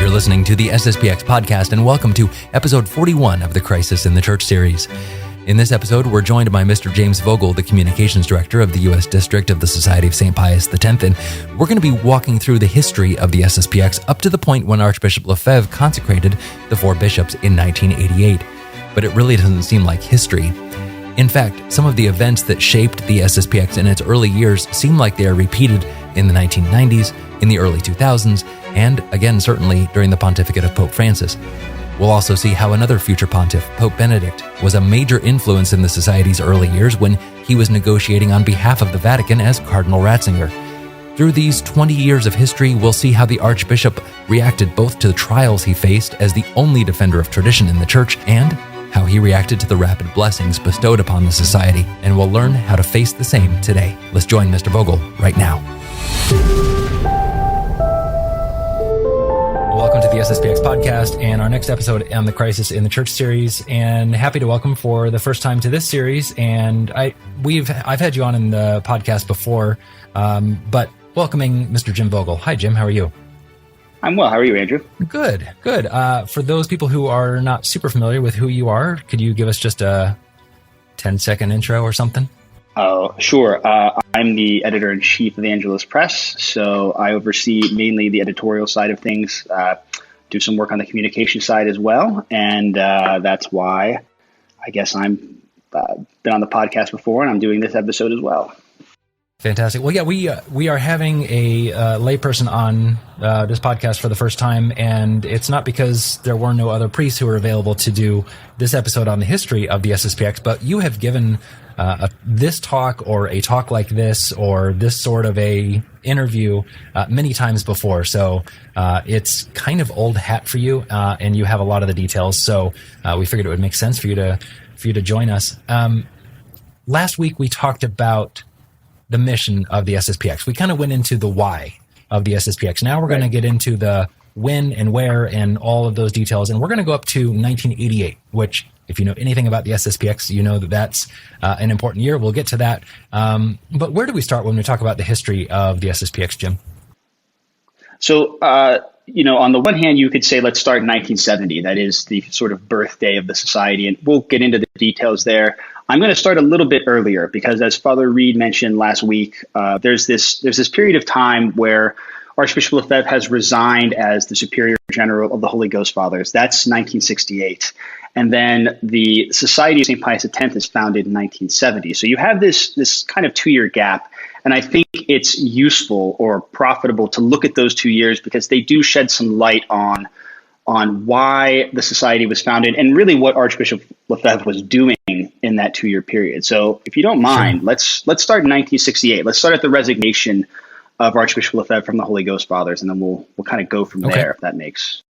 You're listening to the SSPX podcast, and welcome to episode 41 of the Crisis in the Church series. In this episode, we're joined by Mr. James Vogel, the Communications Director of the U.S. District of the Society of St. Pius X, and we're going to be walking through the history of the SSPX up to the point when Archbishop Lefebvre consecrated the four bishops in 1988. But it really doesn't seem like history. In fact, some of the events that shaped the SSPX in its early years seem like they are repeated in the 1990s, in the early 2000s, and again, certainly during the pontificate of Pope Francis. We'll also see how another future pontiff, Pope Benedict, was a major influence in the Society's early years when he was negotiating on behalf of the Vatican as Cardinal Ratzinger. Through these 20 years of history, we'll see how the Archbishop reacted both to the trials he faced as the only defender of tradition in the Church and how he reacted to the rapid blessings bestowed upon the Society, and we'll learn how to face the same today. Let's join Mr. Vogel right now. Welcome to the SSPX podcast and our next episode on the Crisis in the Church series. And happy to welcome for the first time to this series. And I've had you on in the podcast before, but welcoming Mr. Jim Vogel. Hi, Jim. How are you? I'm well. How are you, Andrew? Good. For those people who are not super familiar with who you are, could you give us just a 10-second intro or something? Oh, sure. I'm the editor-in-chief of Angelus Press, so I oversee mainly the editorial side of things, do some work on the communication side as well, and that's why I guess I'm been on the podcast before, and I'm doing this episode as well. Fantastic. Well, yeah, we are having a layperson on this podcast for the first time, and it's not because there were no other priests who were available to do this episode on the history of the SSPX, but you have given this talk or a talk like this or this sort of a interview many times before. So it's kind of old hat for you, and you have a lot of the details. So we figured it would make sense for you to join us. Last week we talked about the mission of the SSPX. We kind of went into the why of the SSPX. Now we're going to get into the when and where and all of those details. And we're going to go up to 1988, which, if you know anything about the SSPX, you know that that's an important year. We'll get to that. But where do we start when we talk about the history of the SSPX, Jim? So, on the one hand, you could say, let's start in 1970. That is the sort of birthday of the Society, and we'll get into the details there. I'm going to start a little bit earlier because, as Father Reed mentioned last week, there's this period of time where Archbishop Lefebvre has resigned as the Superior General of the Holy Ghost Fathers. That's 1968. And then the Society of St. Pius X is founded in 1970. So you have this kind of 2-year gap. And I think it's useful or profitable to look at those 2 years because they do shed some light on why the Society was founded and really what Archbishop Lefebvre was doing in that 2-year period. So if you don't mind, let's start in 1968. Let's start at the resignation of Archbishop Lefebvre from the Holy Ghost Fathers, and then we'll kind of go from there, if that makes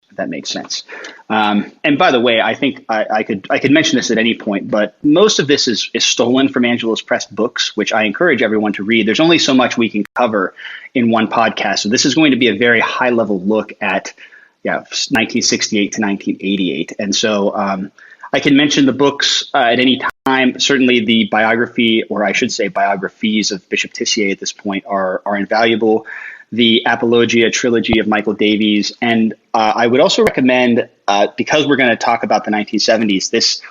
sense. And by the way, I think I could mention this at any point, but most of this is stolen from Angelus Press books, which I encourage everyone to read. There's only so much we can cover in one podcast, so this is going to be a very high-level look at 1968 to 1988. And so I can mention the books at any time. Certainly the biography, or I should say biographies of Bishop Tissier at this point are invaluable. The Apologia trilogy of Michael Davies. And I would also recommend, because we're going to talk about the 1970s, this,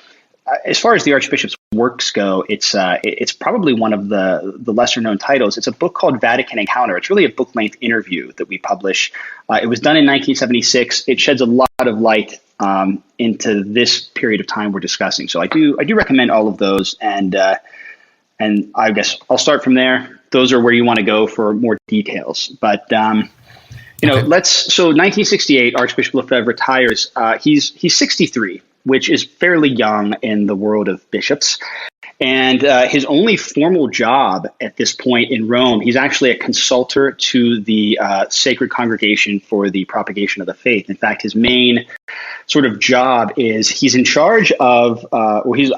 as far as the Archbishop's works go, it's probably one of the lesser known titles. It's a book called Vatican Encounter. It's really a book length interview that we publish. It was done in 1976. It sheds a lot of light into this period of time we're discussing. So I do recommend all of those, and I guess I'll start from there. Those are where you want to go for more details. But so 1968, Archbishop Lefebvre retires. He's 63. Which is fairly young in the world of bishops. And his only formal job at this point in Rome, he's actually a consultor to the Sacred Congregation for the Propagation of the Faith. In fact, his main sort of job is he's in charge of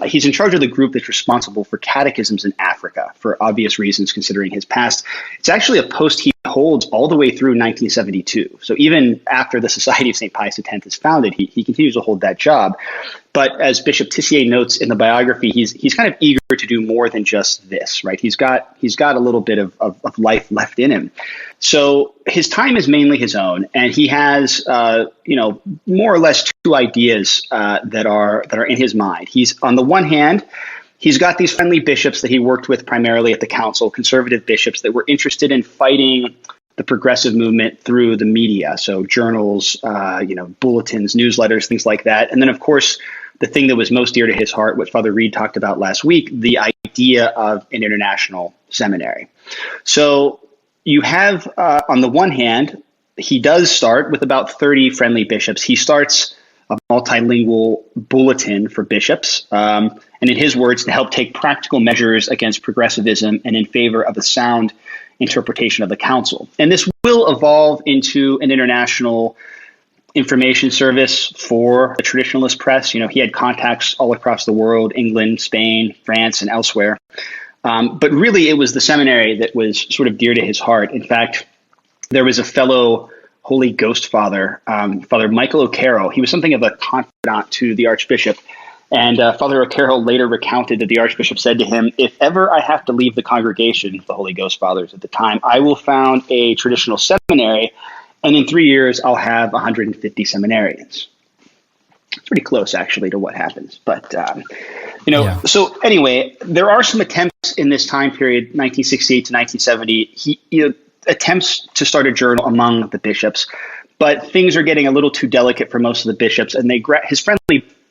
he's in charge of the group that's responsible for catechisms in Africa, for obvious reasons considering his past. It's actually a post he holds all the way through 1972. So even after the Society of St. Pius X is founded, he continues to hold that job. But as Bishop Tissier notes in the biography, he's kind of eager to do more than just this, right? He's got a little bit of life left in him. So his time is mainly his own, and he has, more or less two ideas that are in his mind. He's, on the one hand, he's got these friendly bishops that he worked with primarily at the council, conservative bishops that were interested in fighting the progressive movement through the media. So journals, bulletins, newsletters, things like that. And then, of course, the thing that was most dear to his heart, what Father Reed talked about last week, the idea of an international seminary. So you have, on the one hand, he does start with about 30 friendly bishops. He starts a multilingual bulletin for bishops, and in his words, to help take practical measures against progressivism and in favor of a sound interpretation of the council. And this will evolve into an international information service for the traditionalist press. He had contacts all across the world, England, Spain, France, and elsewhere. But really, it was the seminary that was sort of dear to his heart. In fact, there was a fellow Holy Ghost father, Father Michael O'Carroll. He was something of a confidant to the Archbishop. And Father O'Carroll later recounted that the Archbishop said to him, "If ever I have to leave the congregation," the Holy Ghost fathers at the time, "I will found a traditional seminary, and in 3 years, I'll have 150 seminarians." It's pretty close, actually, to what happens. But, So anyway, there are some attempts in this time period, 1968 to 1970, attempts to start a journal among the but things are getting a little too delicate for most of the bishops, and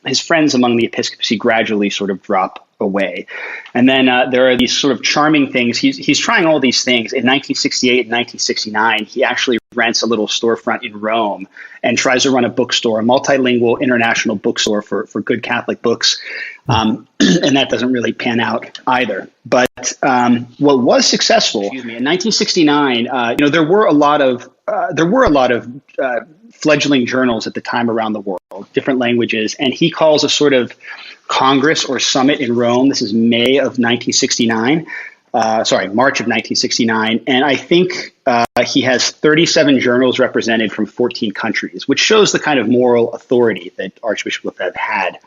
his friends among the episcopacy gradually sort of drop away. And then there are these sort of charming things. He's trying all these things. In 1968 and 1969, he actually rents a little storefront in Rome and tries to run a bookstore, a multilingual international bookstore for good Catholic books. And that doesn't really pan out either. But what was successful, in 1969, there were a lot of fledgling journals at the time around the world, different languages, and he calls a sort of Congress or summit in Rome. This is March of 1969, and I think he has 37 journals represented from 14 countries, which shows the kind of moral authority that Archbishop Lefebvre had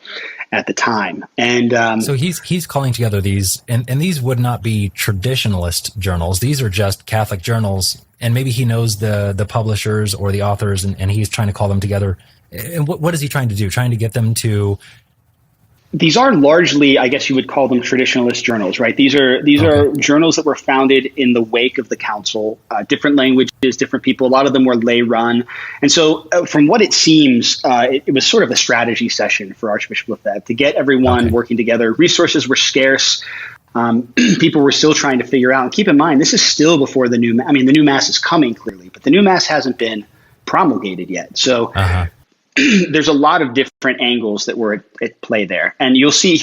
at the time. And so he's calling together these, and these would not be traditionalist journals. These are just Catholic journals, and maybe he knows the publishers or the authors, and he's trying to call them together. And what is he trying to do? Trying to get them to... These are largely, I guess you would call them traditionalist journals, right? These are journals that were founded in the wake of the council, different languages, different people. A lot of them were lay run. And so from what it seems, it was sort of a strategy session for Archbishop Lefebvre to get everyone working together. Resources were scarce. People were still trying to figure out. And keep in mind, this is still before the new the new mass is coming clearly, but the new mass hasn't been promulgated yet. So there's a lot of different angles that were at play there. And you'll see,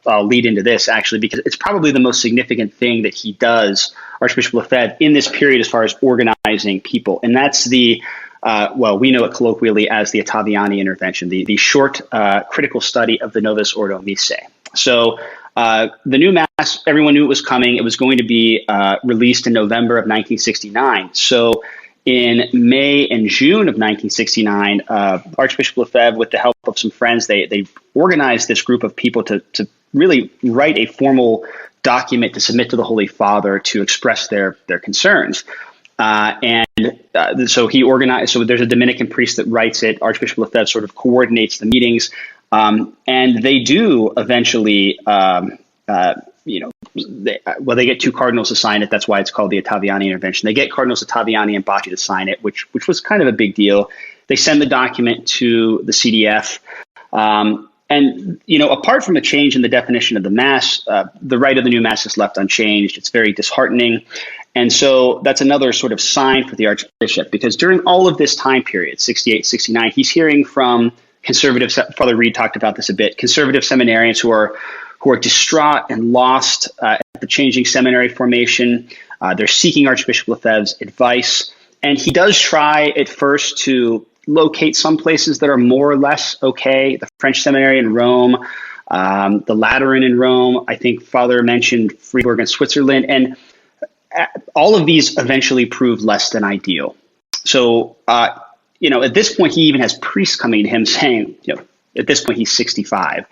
I'll lead into this actually, because it's probably the most significant thing that he does, Archbishop Lefebvre, in this period as far as organizing people. And that's we know it colloquially as the Ottaviani intervention, the short critical study of the Novus Ordo Missae. So the new mass, everyone knew it was coming. It was going to be released in November of 1969. So in May and June of 1969, Archbishop Lefebvre, with the help of some friends, they organized this group of people to really write a formal document to submit to the Holy Father to express their concerns. So he organized. So there's a Dominican priest that writes it. Archbishop Lefebvre sort of coordinates the meetings, and they do eventually. They get two cardinals to sign it. That's why it's called the Ottaviani intervention. They get Cardinals Ottaviani and Bacci to sign it, which was kind of a big deal. They send the document to the CDF. Apart from a change in the definition of the Mass, the rite of the new Mass is left unchanged. It's very disheartening. And so that's another sort of sign for the Archbishop, because during all of this time period, 68, 69, he's hearing from conservative, Father Reed talked about this a bit, conservative seminarians who are distraught and lost at the changing seminary formation. They're seeking Archbishop Lefebvre's advice. And he does try at first to locate some places that are more or less okay. The French seminary in Rome, the Lateran in Rome. I think Father mentioned Freiburg in Switzerland. And all of these eventually prove less than ideal. So, at this point, he even has priests coming to him saying, at this point, he's 65.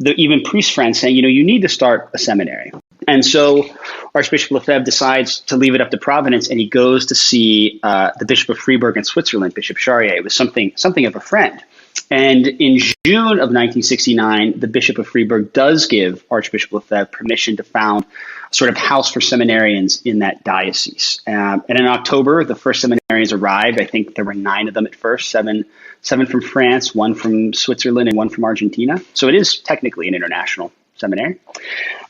even priest friends saying, you need to start a seminary. And so Archbishop Lefebvre decides to leave it up to Providence, and he goes to see the Bishop of Freiburg in Switzerland, Bishop Charrier. It was something of a friend. And in June of 1969, the Bishop of Freiburg does give Archbishop Lefebvre permission to found a sort of house for seminarians in that diocese. And in October, the first seminarians arrived. I think there were 9 of them at first, seven from France, 1 from Switzerland, and 1 from Argentina. So it is technically an international seminary.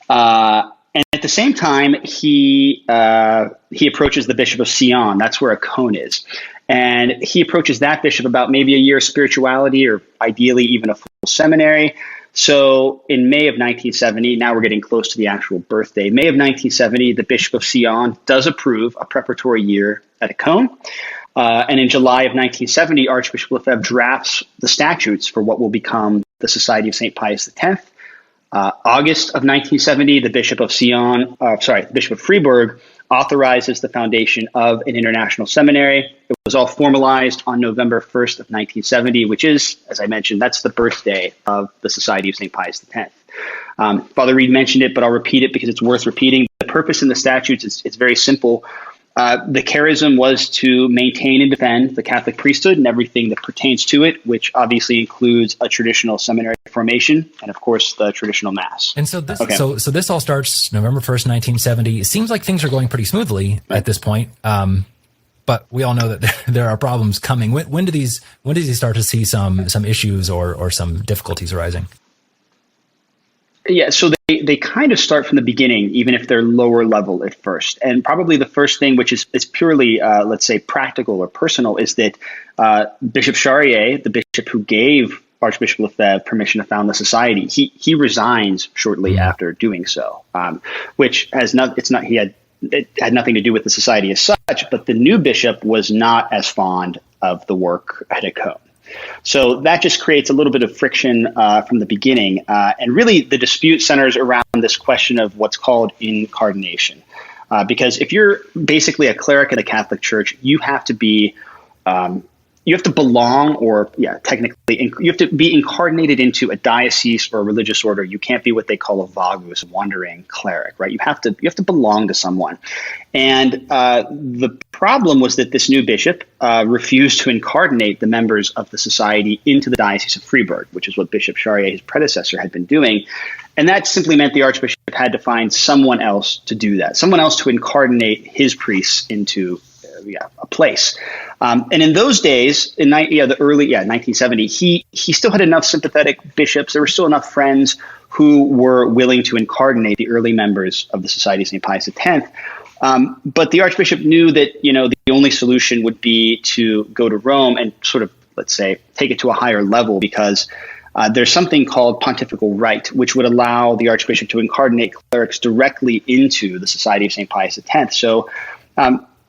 And at the same time, he approaches the Bishop of Sion. That's where Acon is. And he approaches that bishop about maybe a year of spirituality, or ideally even a full seminary. So in May of 1970, now we're getting close to the actual birthday, May of 1970, the Bishop of Sion does approve a preparatory year at Acon. And in July of 1970, Archbishop Lefebvre drafts the statutes for what will become the Society of St. Pius X. August of 1970, the Bishop of the Bishop of Freiburg authorizes the foundation of an international seminary. It was all formalized on November 1st of 1970, which is, as I mentioned, that's the birthday of the Society of St. Pius X. Father Reed mentioned it, but I'll repeat it because it's worth repeating. The purpose in the statutes is very simple. The charism was to maintain and defend the Catholic priesthood and everything that pertains to it, which obviously includes a traditional seminary formation and, of course, the traditional Mass. And so this, so this all starts November 1st, 1970. It seems like things are going pretty smoothly at this point, but we all know that there are problems coming. When do you start to see some issues or some difficulties arising? Yeah, so they kind of start from the beginning, even if they're lower level at first. And probably the first thing, which is purely, let's say, practical or personal, is that Bishop Charrier, the bishop who gave Archbishop Lefebvre permission to found the society, he resigns shortly after doing so, which it had nothing to do with the society as such, but the new bishop was not as fond of the work at Acon. So that just creates a little bit of friction from the beginning. And really, the dispute centers around this question of what's called incardination. Because if you're basically a cleric in the Catholic Church, you have to be you have to belong, or technically, you have to be incarnated into a diocese or a religious order. You can't be what they call a vagus, a wandering cleric, right? You have to belong to someone. And the problem was that this new bishop refused to incarnate the members of the society into the Diocese of Freiburg, which is what Bishop Charrier, his predecessor, had been doing. And that simply meant the Archbishop had to find someone else to do that, someone else to incarnate his priests into a place. And in those days, in the early 1970, he still had enough sympathetic bishops. There were still enough friends who were willing to incarnate the early members of the Society of St. Pius X. But the Archbishop knew that, the only solution would be to go to Rome and sort of, let's say, take it to a higher level, because there's something called pontifical right, which would allow the Archbishop to incarnate clerics directly into the Society of St. Pius X. So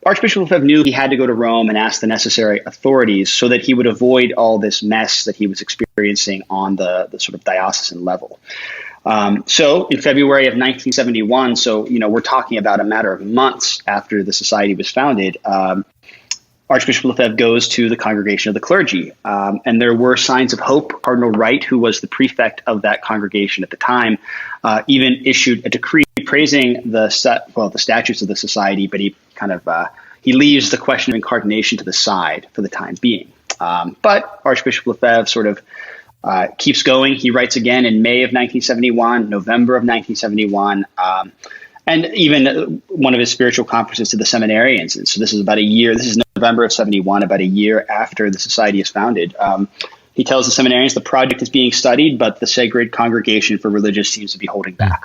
Archbishop Lefebvre knew he had to go to Rome and ask the necessary authorities so that he would avoid all this mess that he was experiencing on the sort of diocesan level. So in February of 1971, so, we're talking about a matter of months after the society was founded, Archbishop Lefebvre goes to the Congregation of the Clergy, and there were signs of hope. Cardinal Wright, who was the prefect of that congregation at the time, even issued a decree praising the statutes of the society, but he kind of he leaves the question of incarnation to the side for the time being. But Archbishop Lefebvre sort of keeps going. He writes again in May of 1971, November of 1971, and even one of his spiritual conferences to the seminarians. And so this is about a year. This is November of 71, about a year after the society is founded. He tells the seminarians the project is being studied, but the Sacred Congregation for Religious seems to be holding back.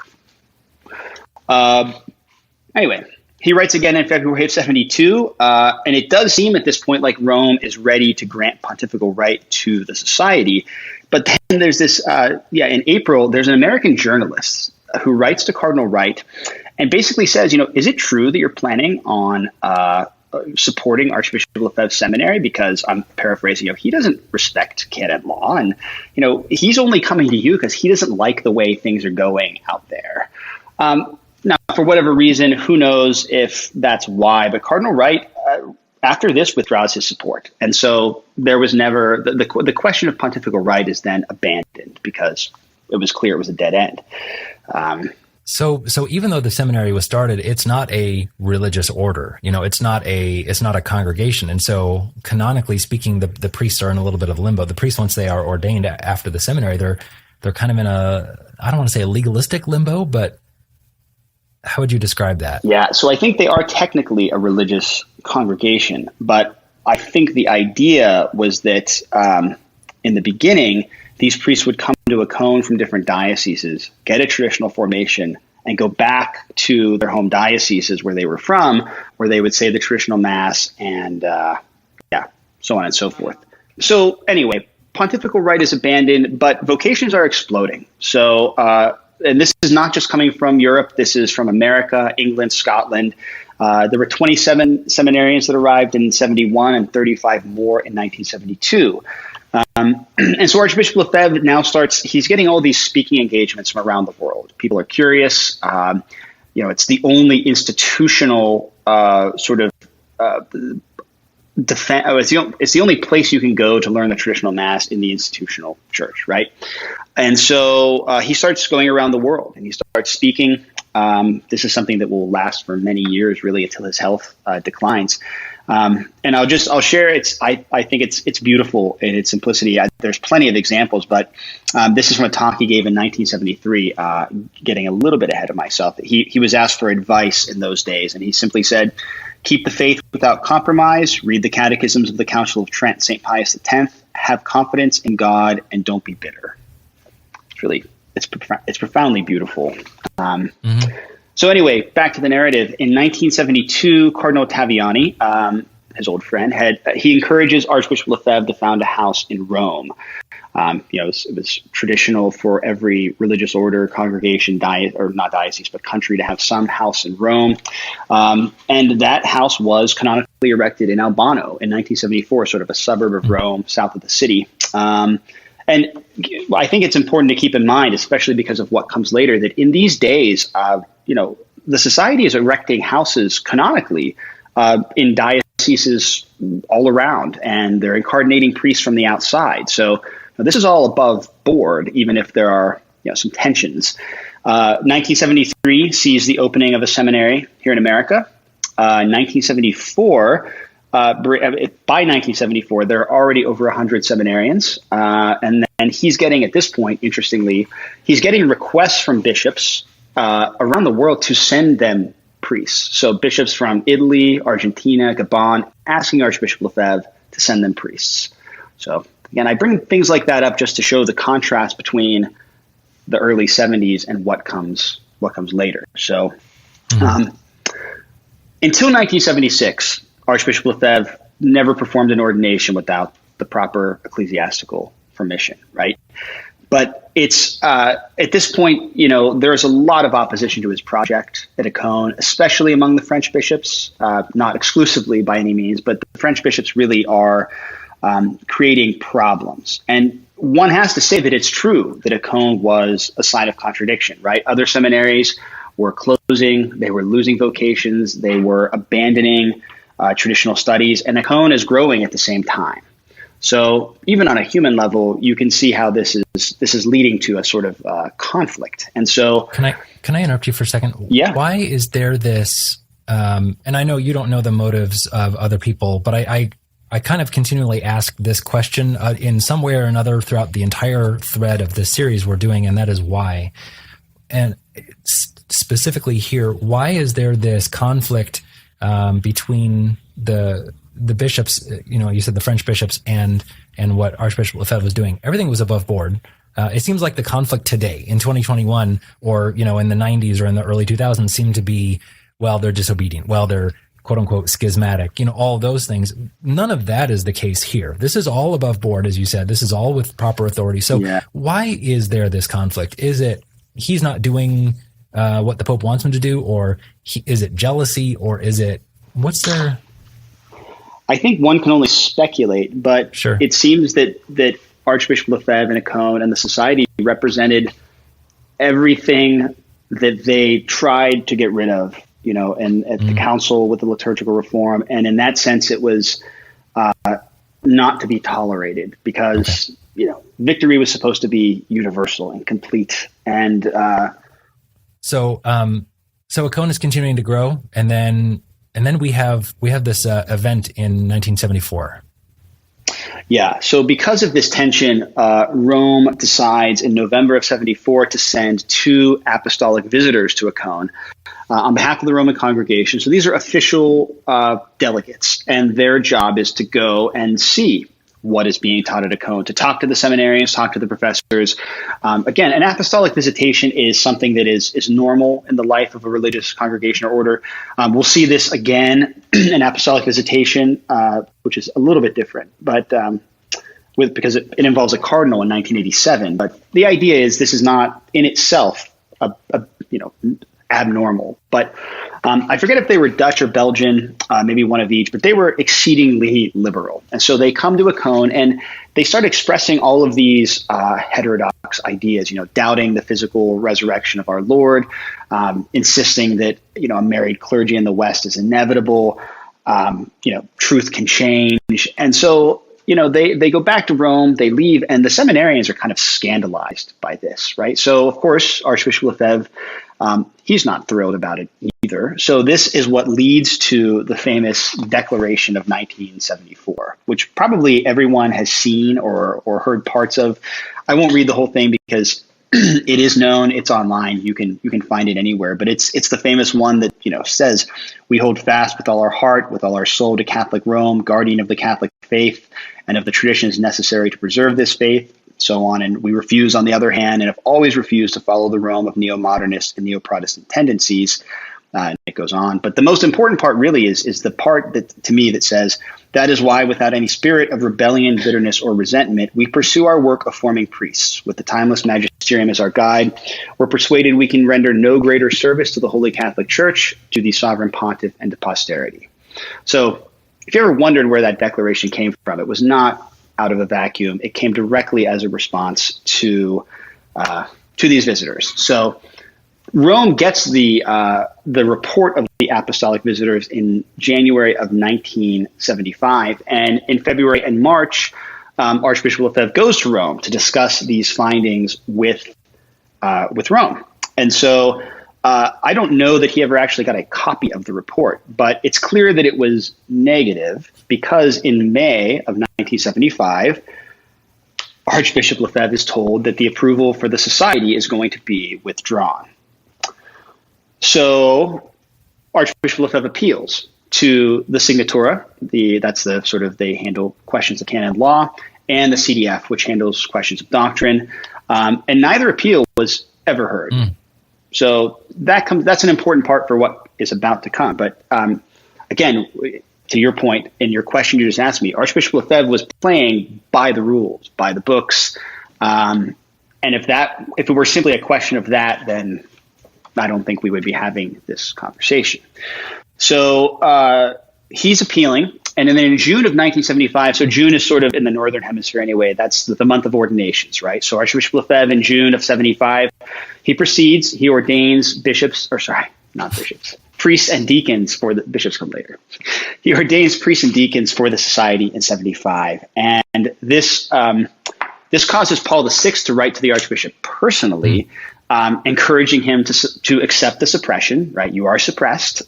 Anyway, he writes again in February of 72, and it does seem at this point like Rome is ready to grant pontifical right to the society. But then there's this, in April, there's an American journalist who writes to Cardinal Wright and basically says, is it true that you're planning on supporting Archbishop Lefebvre's seminary? Because I'm paraphrasing, he doesn't respect canon law, and he's only coming to you because he doesn't like the way things are going out there. Now, for whatever reason, who knows if that's why, but Cardinal Wright, after this, withdraws his support. And so there was never, the question of pontifical right is then abandoned, because was clear it was a dead end. So even though the seminary was started, it's not a religious order. It's not a congregation. And so canonically speaking, the priests are in a little bit of limbo. The priests, once they are ordained after the seminary, they're kind of in I don't want to say a legalistic limbo, but how would you describe that? Yeah. So I think they are technically a religious congregation, but I think the idea was that in the beginning, these priests would come to a cone from different dioceses, get a traditional formation, and go back to their home dioceses where they were from, where they would say the traditional mass and so on and so forth. So anyway, pontifical right is abandoned, but vocations are exploding. So, and this is not just coming from Europe. This is from America, England, Scotland. There were 27 seminarians that arrived in 71 and 35 more in 1972. And so Archbishop Lefebvre now he's getting all these speaking engagements from around the world. People are curious. It's the only institutional it's the only place you can go to learn the traditional mass in the institutional church, right? And so he starts going around the world and he starts speaking. This is something that will last for many years, really, until his health declines. And I'll share. I think it's beautiful in its simplicity. There's plenty of examples, but this is from a talk he gave in 1973. Getting a little bit ahead of myself, he was asked for advice in those days, and he simply said, "Keep the faith without compromise. Read the catechisms of the Council of Trent, St. Pius X. Have confidence in God, and don't be bitter." It's profoundly beautiful. So anyway, back to the narrative. In 1972, Cardinal Taviani, his old friend, he encourages Archbishop Lefebvre to found a house in Rome. It was traditional for every religious order, congregation, not diocese, but country to have some house in Rome. And that house was canonically erected in Albano in 1974, sort of a suburb of Rome, south of the city. And I think it's important to keep in mind, especially because of what comes later, that in these days, the society is erecting houses canonically in dioceses all around, and they're incarnating priests from the outside. So this is all above board, even if there are some tensions. 1973 sees the opening of a seminary here in America. 1974. By 1974, there are already over 100 seminarians. And then he's getting, at this point, interestingly, he's getting requests from bishops around the world to send them priests. So bishops from Italy, Argentina, Gabon, asking Archbishop Lefebvre to send them priests. So again, I bring things like that up just to show the contrast between the early 70s and what comes later. So until 1976, Archbishop Lefebvre never performed an ordination without the proper ecclesiastical permission, right? But it's at this point, there's a lot of opposition to his project at Econe, especially among the French bishops, not exclusively by any means, but the French bishops really are creating problems. And one has to say that it's true that Econe was a sign of contradiction, right? Other seminaries were closing, they were losing vocations, they were abandoning traditional studies, and Econe is growing at the same time. So even on a human level, you can see how this is leading to a sort of conflict. And so, can I interrupt you for a second? Yeah. Why is there this? And I know you don't know the motives of other people, but I kind of continually ask this question in some way or another throughout the entire thread of this series we're doing, and that is why. And specifically here, why is there this conflict between the bishops, you said the French bishops and what Archbishop Lefebvre was doing? Everything was above board. It seems like the conflict today in 2021 or, in the 90s or in the early 2000s seemed to be, well, they're disobedient. Well, they're quote unquote schismatic, all those things. None of that is the case here. This is all above board, as you said. This is all with proper authority. So Why is there this conflict? Is it he's not doing what the Pope wants him to do, or is it jealousy, or is it what's there? I think one can only speculate, but Sure. It seems that Archbishop Lefebvre and Econe and the society represented everything that they tried to get rid of, and at the council with the liturgical reform. And in that sense, it was not to be tolerated because, victory was supposed to be universal and complete. And so Acone is continuing to grow, and then we have this event in 1974. Yeah. So because of this tension, Rome decides in November of 74 to send 2 apostolic visitors to Acone on behalf of the Roman congregation. So these are official delegates, and their job is to go and see what is being taught at Acone, to talk to the seminarians, talk to the professors. Again, an apostolic visitation is something that is normal in the life of a religious congregation or order. We'll see this again, an apostolic visitation, which is a little bit different, but because it involves a cardinal in 1987. But the idea is this is not in itself abnormal. But I forget if they were Dutch or Belgian, maybe one of each, but they were exceedingly liberal. And so they come to Acone and they start expressing all of these heterodox ideas, doubting the physical resurrection of our Lord, insisting that, a married clergy in the West is inevitable, truth can change. And so, they go back to Rome, they leave, and the seminarians are kind of scandalized by this, right? So, of course, Archbishop Lefebvre, he's not thrilled about it either. So this is what leads to the famous Declaration of 1974, which probably everyone has seen or heard parts of. I won't read the whole thing because it is known, it's online, you can find it anywhere, but it's the famous one that, says, "We hold fast with all our heart, with all our soul to Catholic Rome, guardian of the Catholic faith and of the traditions necessary to preserve this faith," so on. And we refuse, on the other hand, and have always refused to follow the Rome of neo-modernist and neo-Protestant tendencies. And it goes on. But the most important part really is the part that, to me, that says, "That is why, without any spirit of rebellion, bitterness, or resentment, we pursue our work of forming priests. With the timeless magisterium as our guide, we're persuaded we can render no greater service to the Holy Catholic Church, to the Sovereign Pontiff, and to posterity." So if you ever wondered where that declaration came from, it was not out of a vacuum. It came directly as a response to these visitors. So Rome gets the report of the apostolic visitors in January of 1975, and in February and March, Archbishop Lefebvre goes to Rome to discuss these findings with Rome. And so I don't know that he ever actually got a copy of the report, but it's clear that it was negative because in May of 1975, Archbishop Lefebvre is told that the approval for the society is going to be withdrawn. So Archbishop Lefebvre appeals to the Signatura, they handle questions of canon law, and the CDF, which handles questions of doctrine, and neither appeal was ever heard. So that's an important part for what is about to come. But again, to your point in your question you just asked me, Archbishop Lefebvre was playing by the rules, by the books, and if it were simply a question of that, then I don't think we would be having this conversation. So he's appealing. And then in June of 1975, so June is sort of in the Northern Hemisphere anyway, that's the month of ordinations, right? So Archbishop Lefebvre in June of 75, he ordains priests and deacons for the bishops come later. He ordains priests and deacons for the society in 75. And this causes Paul VI to write to the Archbishop personally, encouraging him to accept the suppression, right? You are suppressed,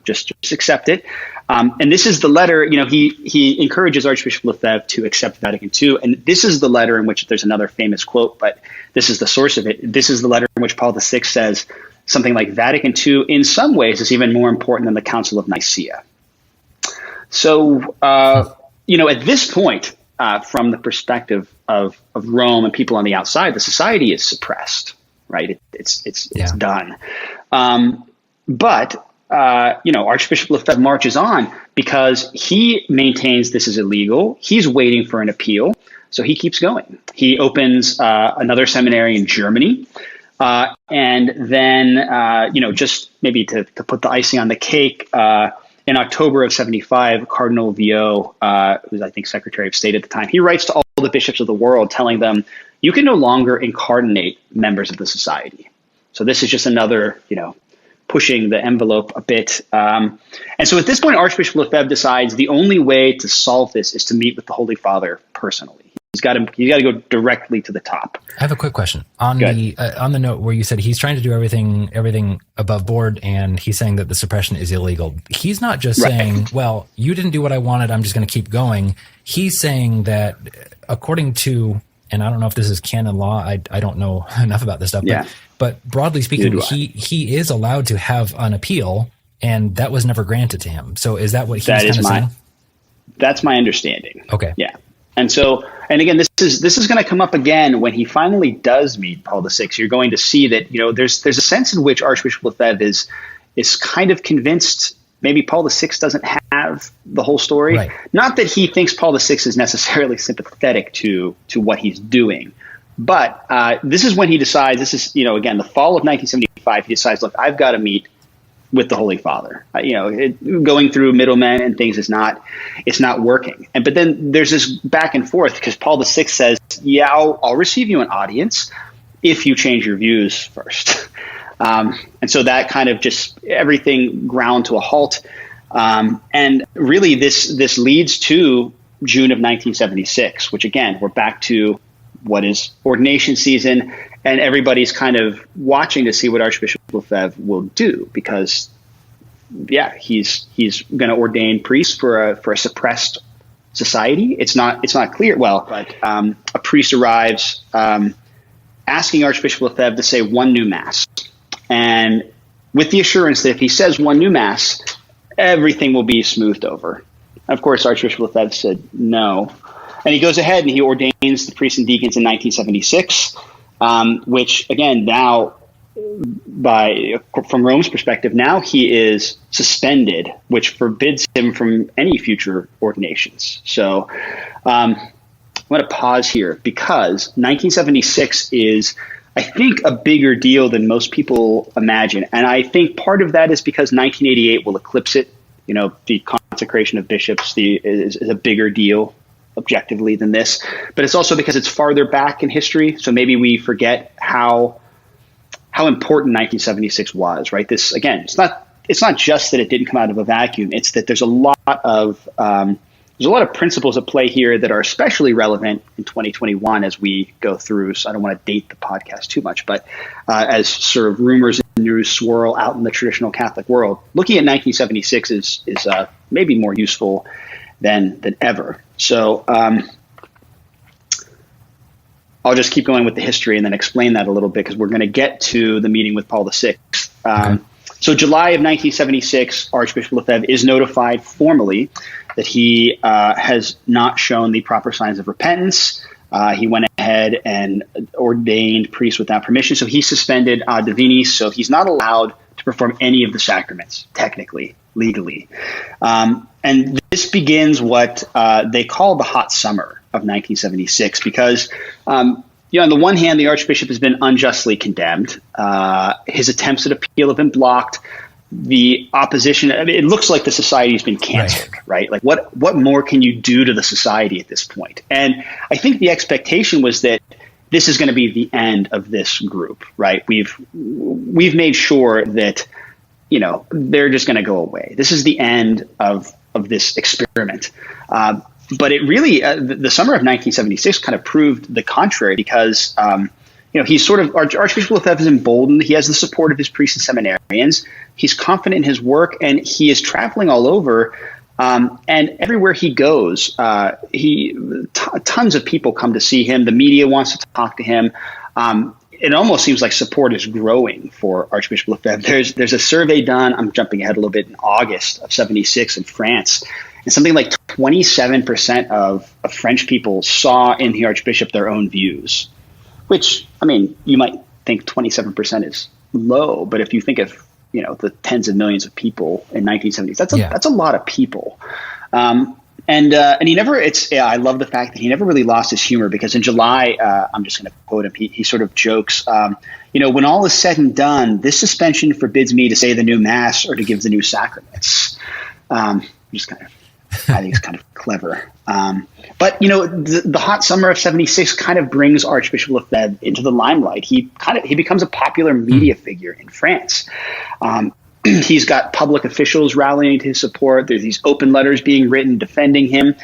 just accept it. And this is the letter, he encourages Archbishop Lefebvre to accept Vatican II. And this is the letter in which there's another famous quote, but this is the source of it. This is the letter in which Paul VI says something like Vatican II in some ways is even more important than the Council of Nicaea. So, at this point, from the perspective of Rome and people on the outside, the society is suppressed, right? It's done. But Archbishop Lefebvre marches on because he maintains this is illegal. He's waiting for an appeal. So he keeps going. He opens another seminary in Germany. And then, just maybe to put the icing on the cake, in October of 75, Cardinal Viau, who's I think Secretary of State at the time, he writes to all the bishops of the world telling them, you can no longer incarnate members of the society. So this is just another, pushing the envelope a bit. And so at this point, Archbishop Lefebvre decides the only way to solve this is to meet with the Holy Father personally. He's got to go directly to the top. I have a quick question on the note where you said he's trying to do everything above board, and he's saying that the suppression is illegal. He's not just saying, well, you didn't do what I wanted, I'm just going to keep going. He's saying that according to, and I don't know if this is canon law, I don't know enough about this stuff, but broadly speaking, he is allowed to have an appeal, and that was never granted to him. So is that what he's kind of saying? That's my understanding. Okay. Yeah. And so, and again, this is going to come up again when he finally does meet Paul VI. You're going to see that, there's a sense in which Archbishop Lefebvre is kind of convinced maybe Paul VI doesn't have the whole story. Right. Not that he thinks Paul VI is necessarily sympathetic to what he's doing, but this is when he decides, again, the fall of 1975, he decides, look, I've got to meet with the Holy Father. Going through middlemen and things it's not working. But then there's this back and forth because Paul VI says, yeah, I'll receive you an audience if you change your views first. And so that kind of just everything ground to a halt. And really this leads to June of 1976, which again, we're back to what is ordination season, and everybody's kind of watching to see what Archbishop Lefebvre will do because, he's going to ordain priests for a suppressed society. It's not clear. Well, but a priest arrives asking Archbishop Lefebvre to say one new mass, and with the assurance that if he says one new mass, everything will be smoothed over. Of course, Archbishop Lefebvre said no. And he goes ahead and he ordains the priests and deacons in 1976, which again, now from Rome's perspective, now he is suspended, which forbids him from any future ordinations. So I'm going to pause here because 1976 is, I think, a bigger deal than most people imagine. And I think part of that is because 1988 will eclipse it. The consecration of bishops is a bigger deal objectively than this, but it's also because it's farther back in history. So maybe we forget how important 1976 was, right? This, again, it's not just that it didn't come out of a vacuum. It's that there's a lot of principles at play here that are especially relevant in 2021 as we go through. So I don't want to date the podcast too much, but as sort of rumors and news swirl out in the traditional Catholic world, looking at 1976 is maybe more useful than ever. So I'll just keep going with the history and then explain that a little bit because we're going to get to the meeting with Paul VI. Okay. So July of 1976, Archbishop Lefebvre is notified formally that he has not shown the proper signs of repentance. He went ahead and ordained priests without permission. So he's suspended ad divinis. So he's not allowed to perform any of the sacraments, technically, legally. And this begins what they call the hot summer of 1976 because, on the one hand, the Archbishop has been unjustly condemned. His attempts at appeal have been blocked. The opposition, it looks like the society has been canceled, right? Like what more can you do to the society at this point? And I think the expectation was that this is going to be the end of this group, right? We've made sure that, they're just going to go away. This is the end of this experiment. But it really, the summer of 1976 kind of proved the contrary because, he's sort of, Archbishop Lefebvre is emboldened. He has the support of his priests and seminarians. He's confident in his work and he is traveling all over. And everywhere he goes, tons of people come to see him. The media wants to talk to him. It almost seems like support is growing for Archbishop Lefebvre. There's a survey done, I'm jumping ahead a little bit, in August of 76 in France. And something like 27% of French people saw in the Archbishop their own views, which, you might think 27% is low, but if you think of, the tens of millions of people in 1970s, that's a lot of people. And he never, I love the fact that he never really lost his humor because in July, I'm just going to quote him, he sort of jokes, when all is said and done, this suspension forbids me to say the new mass or to give the new sacraments. I think it's kind of clever. But, the hot summer of 76 kind of brings Archbishop Lefebvre into the limelight. He becomes a popular media figure in France. He's got public officials rallying to his support. There's these open letters being written defending him.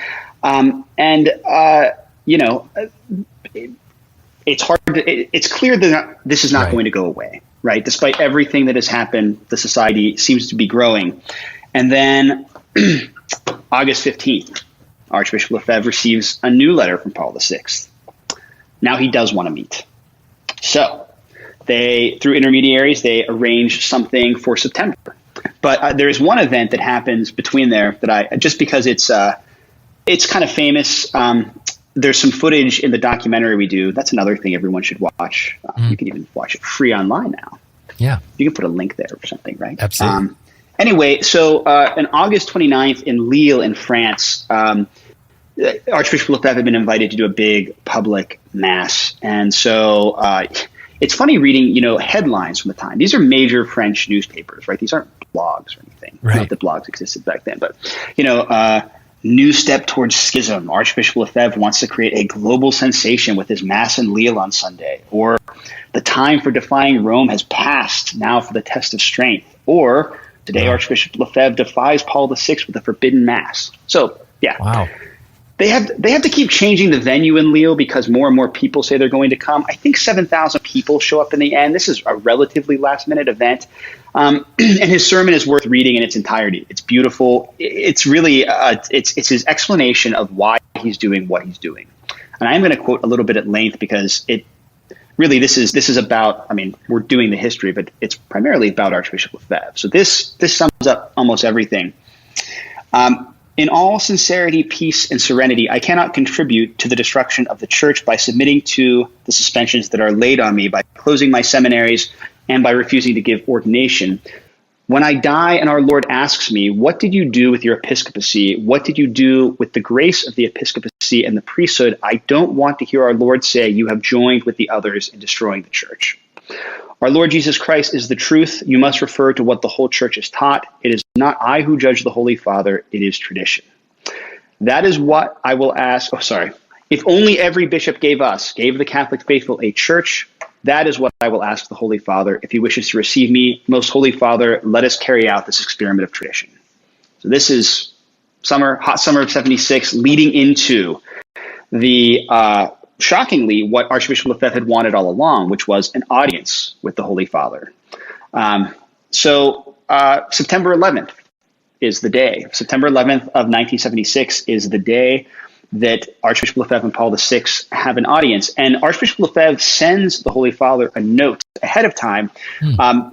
It's hard. It's clear that this is not going to go away, right? Despite everything that has happened, the society seems to be growing. And then August 15th, Archbishop Lefebvre receives a new letter from Paul VI. Now he does want to meet. So through intermediaries, they arrange something for September. But there is one event that happens between there that just because it's kind of famous. There's some footage in the documentary we do. That's another thing everyone should watch. You can even watch it free online now. Yeah. You can put a link there or something, right? Absolutely. Anyway, so on August 29th in Lille in France, Archbishop Lefebvre had been invited to do a big public mass. And so it's funny reading, headlines from the time. These are major French newspapers, right? These aren't blogs or anything. Right. Not that blogs existed back then, but, new step towards schism. Archbishop Lefebvre wants to create a global sensation with his mass in Lille on Sunday. Or the time for defying Rome has passed, now for the test of strength. Or today, Archbishop Lefebvre defies Paul VI with a forbidden mass. So, yeah. Wow. They have to keep changing the venue in Lille because more and more people say they're going to come. I think 7,000 people show up in the end. This is a relatively last-minute event. And his sermon is worth reading in its entirety. It's beautiful. It's really it's his explanation of why he's doing what he's doing. And I'm going to quote a little bit at length because this is about, we're doing the history, but it's primarily about Archbishop Lefebvre. So this sums up almost everything. In all sincerity, peace, and serenity, I cannot contribute to the destruction of the church by submitting to the suspensions that are laid on me, by closing my seminaries, and by refusing to give ordination. When I die and our Lord asks me, what did you do with your episcopacy? What did you do with the grace of the episcopacy and the priesthood? I don't want to hear our Lord say, you have joined with the others in destroying the church. Our Lord Jesus Christ is the truth. You must refer to what the whole church is taught. It is not I who judge the Holy Father. It is tradition. That is what I will ask. If only every bishop gave the Catholic faithful a church, that is what I will ask the Holy Father. If he wishes to receive me, Most Holy Father, let us carry out this experiment of tradition. So this is hot summer of 76, leading into the shockingly, what Archbishop Lefebvre had wanted all along, which was an audience with the Holy Father. September 11th is the day. September 11th of 1976 is the day that Archbishop Lefebvre and Paul VI have an audience. And Archbishop Lefebvre sends the Holy Father a note ahead of time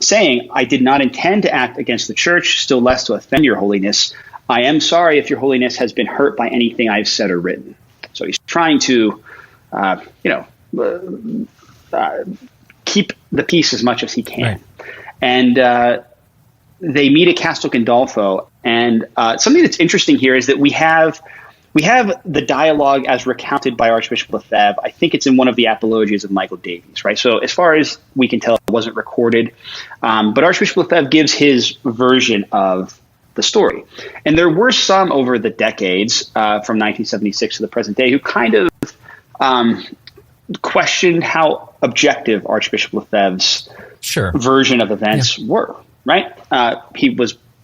saying, I did not intend to act against the church, still less to offend your holiness. I am sorry if your holiness has been hurt by anything I've said or written. So he's trying to keep the peace as much as he can. Right. And they meet at Castel Gandolfo. And something that's interesting here is that we have the dialogue as recounted by Archbishop Lefebvre. I think it's in one of the apologies of Michael Davies, right? So as far as we can tell, it wasn't recorded. But Archbishop Lefebvre gives his version of the story. And there were some over the decades from 1976 to the present day who kind of questioned how objective Archbishop Lefebvre's version of events were, right?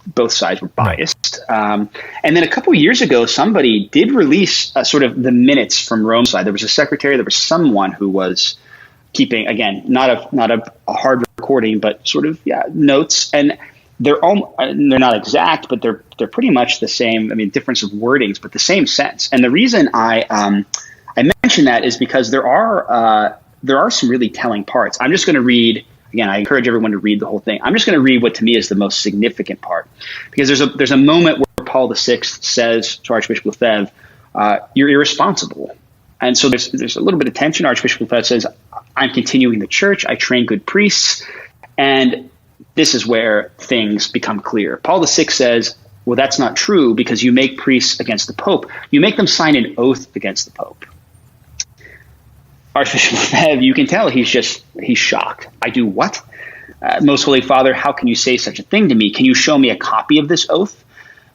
Both sides were biased. Right. And then a couple of years ago, somebody did release sort of the minutes from Rome's side. There was a secretary, there was someone who was keeping, again, not a hard recording, but sort of, notes. And they're not exact, but they're pretty much the same. Difference of wordings, but the same sense. And the reason I mention that is because there are some really telling parts. I'm just going to read. Again, I encourage everyone to read the whole thing. I'm just going to read what to me is the most significant part, because there's a moment where Paul VI says to Archbishop Lefebvre, "You're irresponsible," and so there's a little bit of tension. Archbishop Lefebvre says, "I'm continuing the church. I train good priests," and this is where things become clear. Paul VI says, "Well, that's not true because you make priests against the Pope. You make them sign an oath against the Pope." Archbishop Lefebvre, you can tell he's shocked. I do what? Most Holy Father, how can you say such a thing to me? Can you show me a copy of this oath?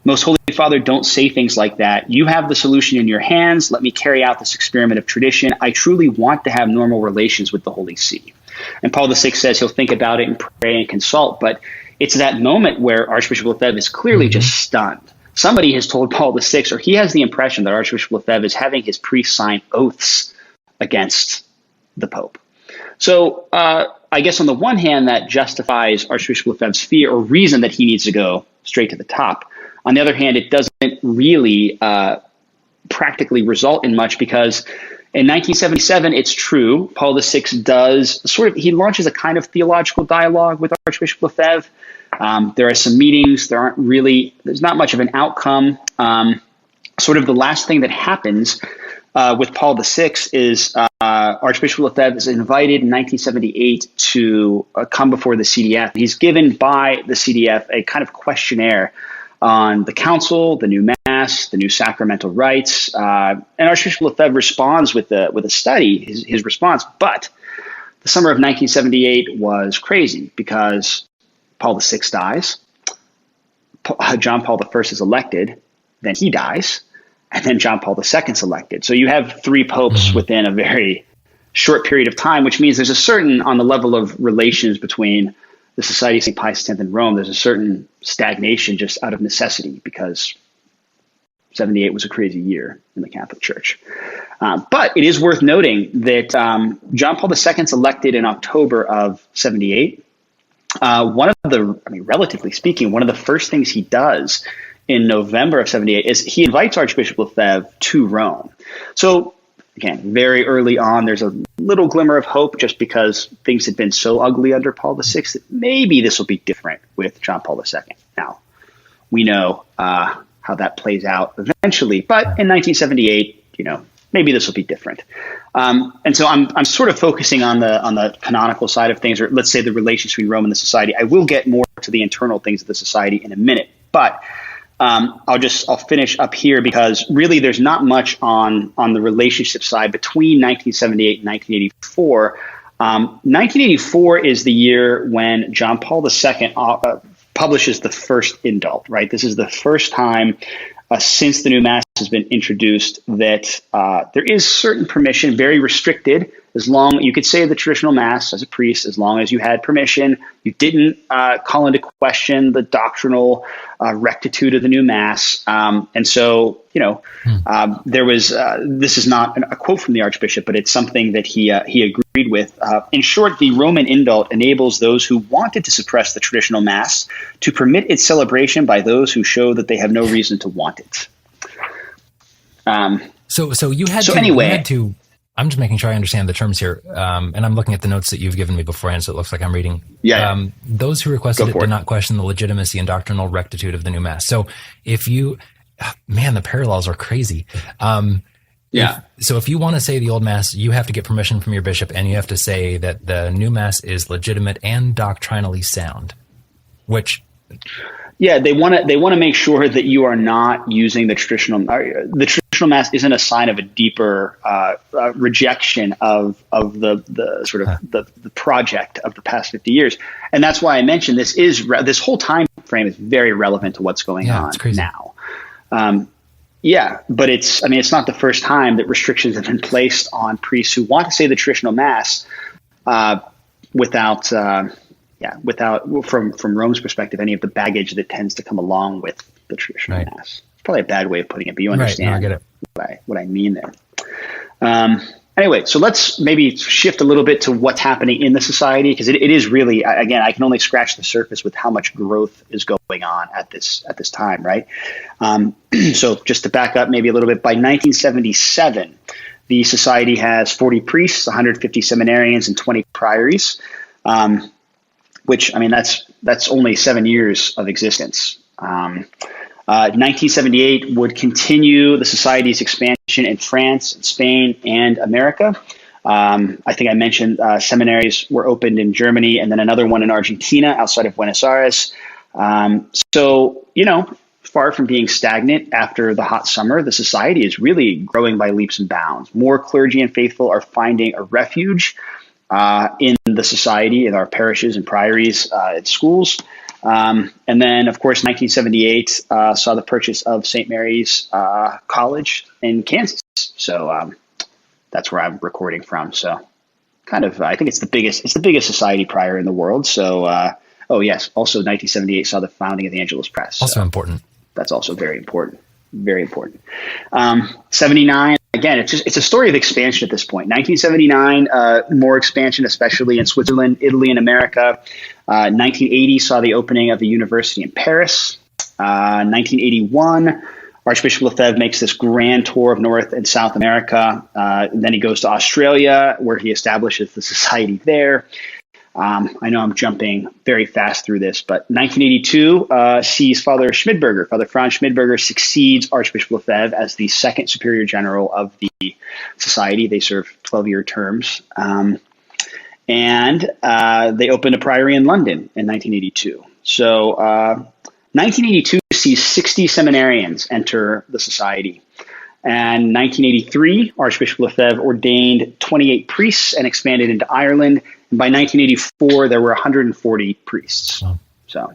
Most Holy Father, don't say things like that. You have the solution in your hands. Let me carry out this experiment of tradition. I truly want to have normal relations with the Holy See. And Paul VI says he'll think about it and pray and consult, but it's that moment where Archbishop Lefebvre is clearly just stunned. Somebody has told Paul VI, or he has the impression that Archbishop Lefebvre is having his priests sign oaths against the Pope. So I guess on the one hand, that justifies Archbishop Lefebvre's fear or reason that he needs to go straight to the top. On the other hand, it doesn't really practically result in much, because in 1977, it's true, Paul VI does he launches a kind of theological dialogue with Archbishop Lefebvre. There are some meetings. There's not much of an outcome. Sort of the last thing that happens with Paul VI is Archbishop Lefebvre is invited in 1978 to come before the CDF. He's given by the CDF a kind of questionnaire on the council, the new mass, the new sacramental rites, and Archbishop Lefebvre responds with a study, his response. But the summer of 1978 was crazy because Paul VI dies, John Paul I is elected, then he dies, and then John Paul II is elected. So you have three popes within a very short period of time, which means there's a certain, on the level of relations between the Society of St. Pius X and Rome, there's a certain stagnation just out of necessity, because 78 was a crazy year in the Catholic Church. But it is worth noting that John Paul II is elected in October of 78. Relatively speaking, one of the first things he does in November of 78 is he invites Archbishop Lefebvre to Rome. So again, very early on, there's a little glimmer of hope, just because things had been so ugly under Paul VI that maybe this will be different with John Paul II. Now, we know how that plays out eventually, but in 1978, maybe this will be different. And so I'm sort of focusing on the canonical side of things, or let's say the relations between Rome and the society. I will get more to the internal things of the society in a minute, but I'll finish up here, because really there's not much on the relationship side between 1978 and 1984. 1984 is the year when John Paul II publishes the first indult, right? This is the first time since the new Mass has been introduced that there is certain permission, very restricted, as long, you could say the traditional Mass as a priest, as long as you had permission, you didn't call into question the doctrinal rectitude of the new Mass. And so, there was, this is not a quote from the Archbishop, but it's something that he agreed with. In short, the Roman indult enables those who wanted to suppress the traditional Mass to permit its celebration by those who show that they have no reason to want it. So you had to, I'm just making sure I understand the terms here. And I'm looking at the notes that you've given me beforehand, so it looks like I'm reading. Yeah. Those who requested it did not question the legitimacy and doctrinal rectitude of the new Mass. So if you, the parallels are crazy. If you want to say the old Mass, you have to get permission from your bishop, and you have to say that the new Mass is legitimate and doctrinally sound, which... Yeah, they want to make sure that you are not using the traditional. The traditional Mass isn't a sign of a deeper rejection of the sort of the project of the past 50 years, and that's why I mentioned this whole time frame is very relevant to what's going on now. But it's not the first time that restrictions have been placed on priests who want to say the traditional Mass without from Rome's perspective, any of the baggage that tends to come along with the traditional Mass. It's probably a bad way of putting it, but you understand I get it. What I mean there. Anyway, so let's maybe shift a little bit to what's happening in the society, because it is really, again, I can only scratch the surface with how much growth is going on at this time, right? So just to back up maybe a little bit, by 1977, the society has 40 priests, 150 seminarians, and 20 priories. Which, that's only 7 years of existence. 1978 would continue the society's expansion in France, and Spain, and America. I think I mentioned seminaries were opened in Germany, and then another one in Argentina outside of Buenos Aires. Far from being stagnant after the hot summer, the society is really growing by leaps and bounds. More clergy and faithful are finding a refuge in the society, in our parishes and priories, at schools. And then, of course, 1978 saw the purchase of St. Mary's College in Kansas. So that's where I'm recording from. So I think it's the biggest society prior in the world. So Oh, yes. Also, 1978 saw the founding of the Angelus Press. Also important. That's also very important. Very important. 79, again, it's a story of expansion at this point. 1979, more expansion, especially in Switzerland, Italy, and America. 1980 saw the opening of the university in Paris. 1981, Archbishop Lefebvre makes this grand tour of North and South America. Then he goes to Australia, where he establishes the society there. I know I'm jumping very fast through this, but 1982 sees Father Franz Schmidberger succeeds Archbishop Lefebvre as the second superior general of the society. They serve 12-year terms. And they opened a priory in London in 1982. So 1982 sees 60 seminarians enter the society. And 1983, Archbishop Lefebvre ordained 28 priests and expanded into Ireland. And by 1984, there were 140 priests. Wow. So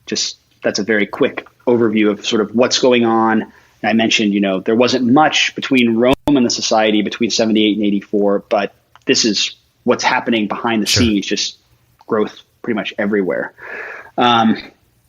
just that's a very quick overview of sort of what's going on. And I mentioned, there wasn't much between Rome and the society between 78 and 84, but this is what's happening behind the scenes, just growth pretty much everywhere.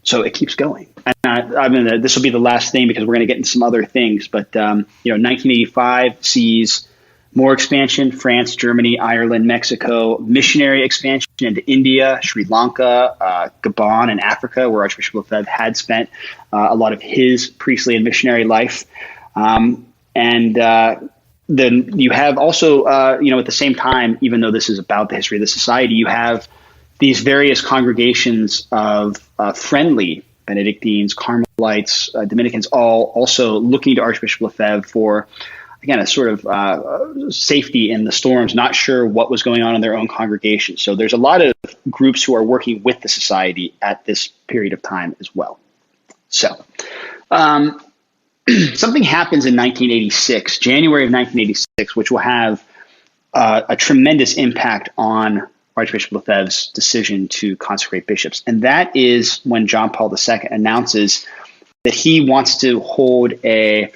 So it keeps going. And this will be the last thing because we're going to get into some other things. But 1985 sees more expansion: France, Germany, Ireland, Mexico. Missionary expansion into India, Sri Lanka, Gabon, and Africa, where Archbishop Lefebvre had spent a lot of his priestly and missionary life. Then you have also, at the same time, even though this is about the history of the society, you have these various congregations of friendly Benedictines, Carmelites, Dominicans, all also looking to Archbishop Lefebvre for, again, a sort of safety in the storms, not sure what was going on in their own congregation. So there's a lot of groups who are working with the society at this period of time as well. So something happens in 1986, January of 1986, which will have a tremendous impact on Archbishop Lefebvre's decision to consecrate bishops. And that is when John Paul II announces that he wants to hold an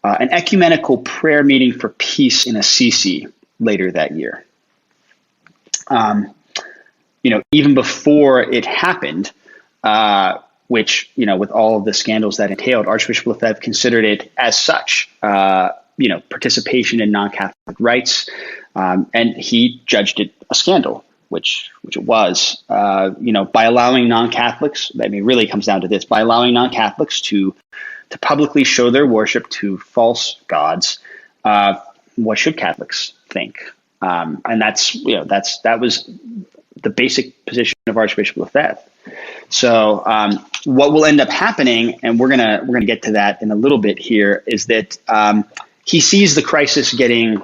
ecumenical prayer meeting for peace in Assisi later that year. Even before it happened, which, with all of the scandals that entailed, Archbishop Lefebvre considered it as such, participation in non-Catholic rites, and he judged it a scandal, which it was, by allowing non-Catholics, really comes down to this, by allowing non-Catholics to publicly show their worship to false gods, what should Catholics think? And that was the basic position of Archbishop Lefebvre. So what will end up happening, and we're gonna get to that in a little bit here, is that he sees the crisis getting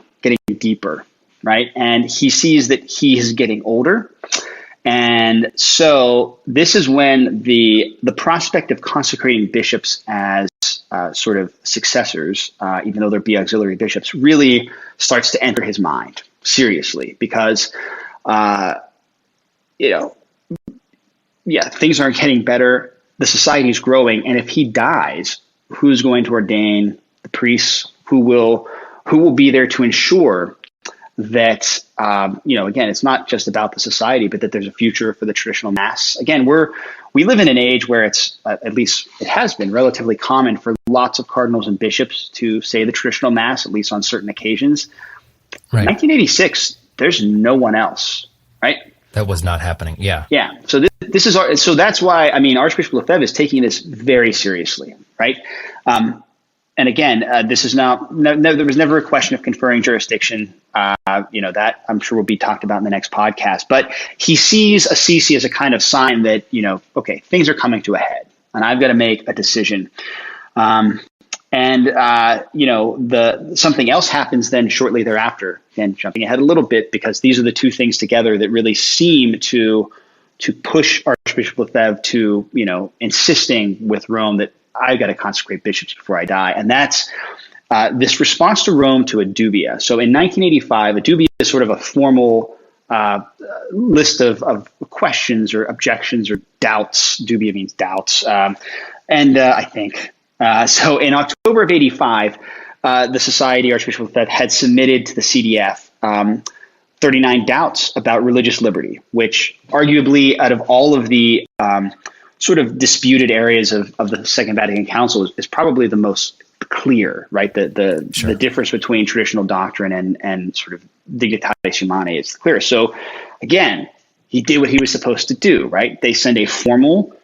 deeper, right? And he sees that he is getting older. And so this is when the prospect of consecrating bishops as sort of successors, even though they'll be auxiliary bishops, really starts to enter his mind seriously, because things aren't getting better. The society is growing, and if he dies, who's going to ordain the priests? Who will be there to ensure that, again, it's not just about the society, but that there's a future for the traditional Mass. Again, we live in an age where it's, at least it has been relatively common for lots of cardinals and bishops to say the traditional Mass, at least on certain occasions. Right. 1986, there's no one else, right? That was not happening. Yeah. Yeah. So so that's why, Archbishop Lefebvre is taking this very seriously, right? And again, this is there was never a question of conferring jurisdiction. That I'm sure will be talked about in the next podcast. But he sees Assisi as a kind of sign that, okay, things are coming to a head, and I've got to make a decision. Something else happens then shortly thereafter. Again, jumping ahead a little bit, because these are the two things together that really seem to push Archbishop Lefebvre to, insisting with Rome that I've got to consecrate bishops before I die. And that's this response to Rome to a dubia. So in 1985, a dubia is sort of a formal list of questions or objections or doubts. Dubia means doubts. I think. So in October of 85, the Society, Archbishop Lefebvre, had submitted to the CDF 39 doubts about religious liberty, which arguably out of all of the sort of disputed areas of the Second Vatican Council is probably the most clear, right? The difference between traditional doctrine and sort of dignitatis humanae is clear. So again, he did what he was supposed to do, right? They send a formal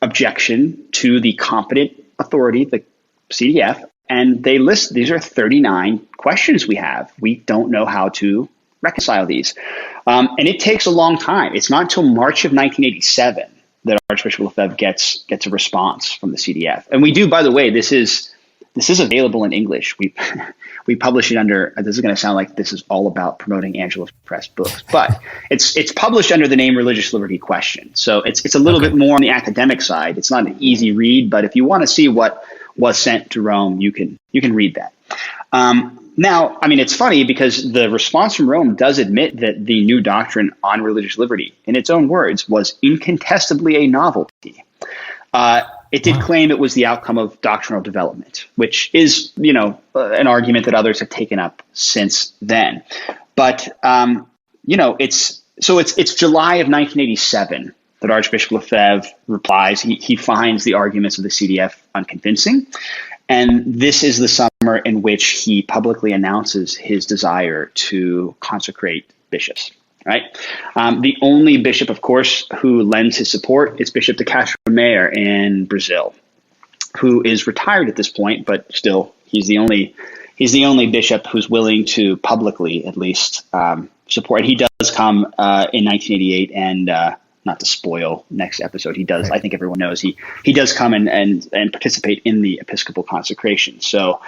objection to the competent authority, the CDF, and they list, these are 39 questions we have. We don't know how to reconcile these. And it takes a long time. It's not until March of 1987 that Archbishop Lefebvre gets a response from the CDF. And we do, by the way, this is available in English. We publish it under, this is going to sound like this is all about promoting Angelus Press books, but it's published under the name Religious Liberty Question. So it's a little bit more on the academic side. It's not an easy read, but if you want to see what was sent to Rome, you can read that. Now, I mean, it's funny because the response from Rome does admit that the new doctrine on religious liberty, in its own words, was incontestably a novelty. It did claim it was the outcome of doctrinal development, which is, an argument that others have taken up since then. But, it's July of 1987 that Archbishop Lefebvre replies. He finds the arguments of the CDF unconvincing. And this is the summer in which he publicly announces his desire to consecrate bishops. Right. The only bishop, of course, who lends his support is Bishop de Castro Meyer in Brazil, who is retired at this point, but still he's the only bishop who's willing to publicly at least support. And he does come in 1988, and not to spoil next episode, he does. Right. I think everyone knows he does come and participate in the episcopal consecration. So,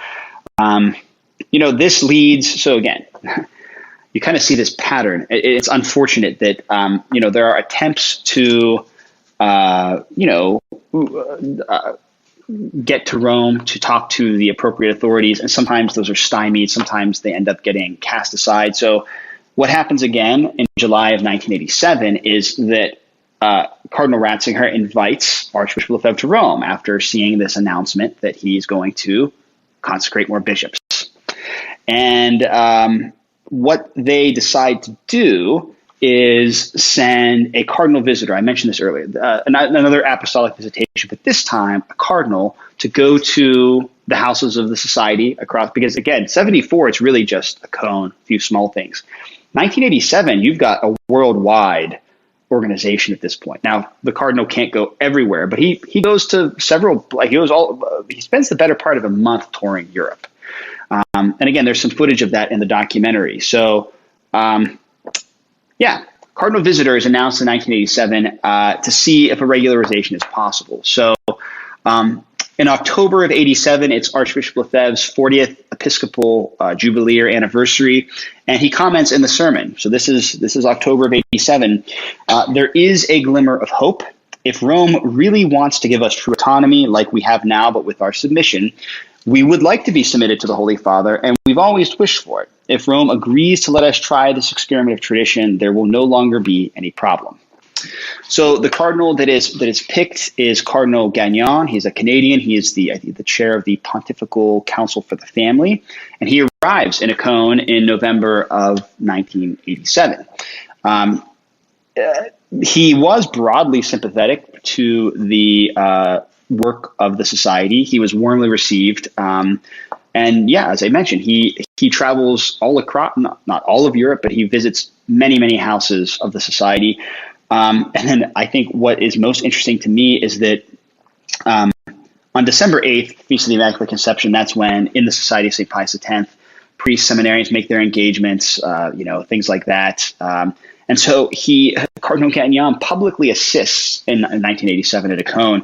this leads. So again. You kind of see this pattern. It's unfortunate that, there are attempts to, get to Rome to talk to the appropriate authorities. And sometimes those are stymied. Sometimes they end up getting cast aside. So what happens again in July of 1987 is that Cardinal Ratzinger invites Archbishop Lefebvre to Rome after seeing this announcement that he's going to consecrate more bishops. And what they decide to do is send a cardinal visitor. I mentioned this earlier, another apostolic visitation, but this time a cardinal to go to the houses of the society across, because again, 74, it's really just a cone, a few small things. 1987, you've got a worldwide organization at this point. Now, the cardinal can't go everywhere, but he goes to several, he spends the better part of a month touring Europe. And again, there's some footage of that in the documentary. So, cardinal visitor is announced in 1987 to see if a regularization is possible. So, in October of 87, it's Archbishop Lefebvre's 40th Episcopal Jubilee or anniversary, and he comments in the sermon. So this is October of 87. There is a glimmer of hope. If Rome really wants to give us true autonomy like we have now, but with our submission, we would like to be submitted to the Holy Father, and we've always wished for it. If Rome agrees to let us try this experiment of tradition, there will no longer be any problem. So the cardinal that is picked is Cardinal Gagnon. He's a Canadian. He is the chair of the Pontifical Council for the Family, and he arrives in Acon in November of 1987. He was broadly sympathetic to the work of the society. He was warmly received. And yeah, as I mentioned, he travels all across, not all of Europe, but he visits many, many houses of the society. And then I think what is most interesting to me is that on December 8th, Feast of the Immaculate Conception, that's when in the Society of St. Pius X, priests, seminarians make their engagements, things like that. And so Cardinal Gagnon publicly assists in 1987 at Acon.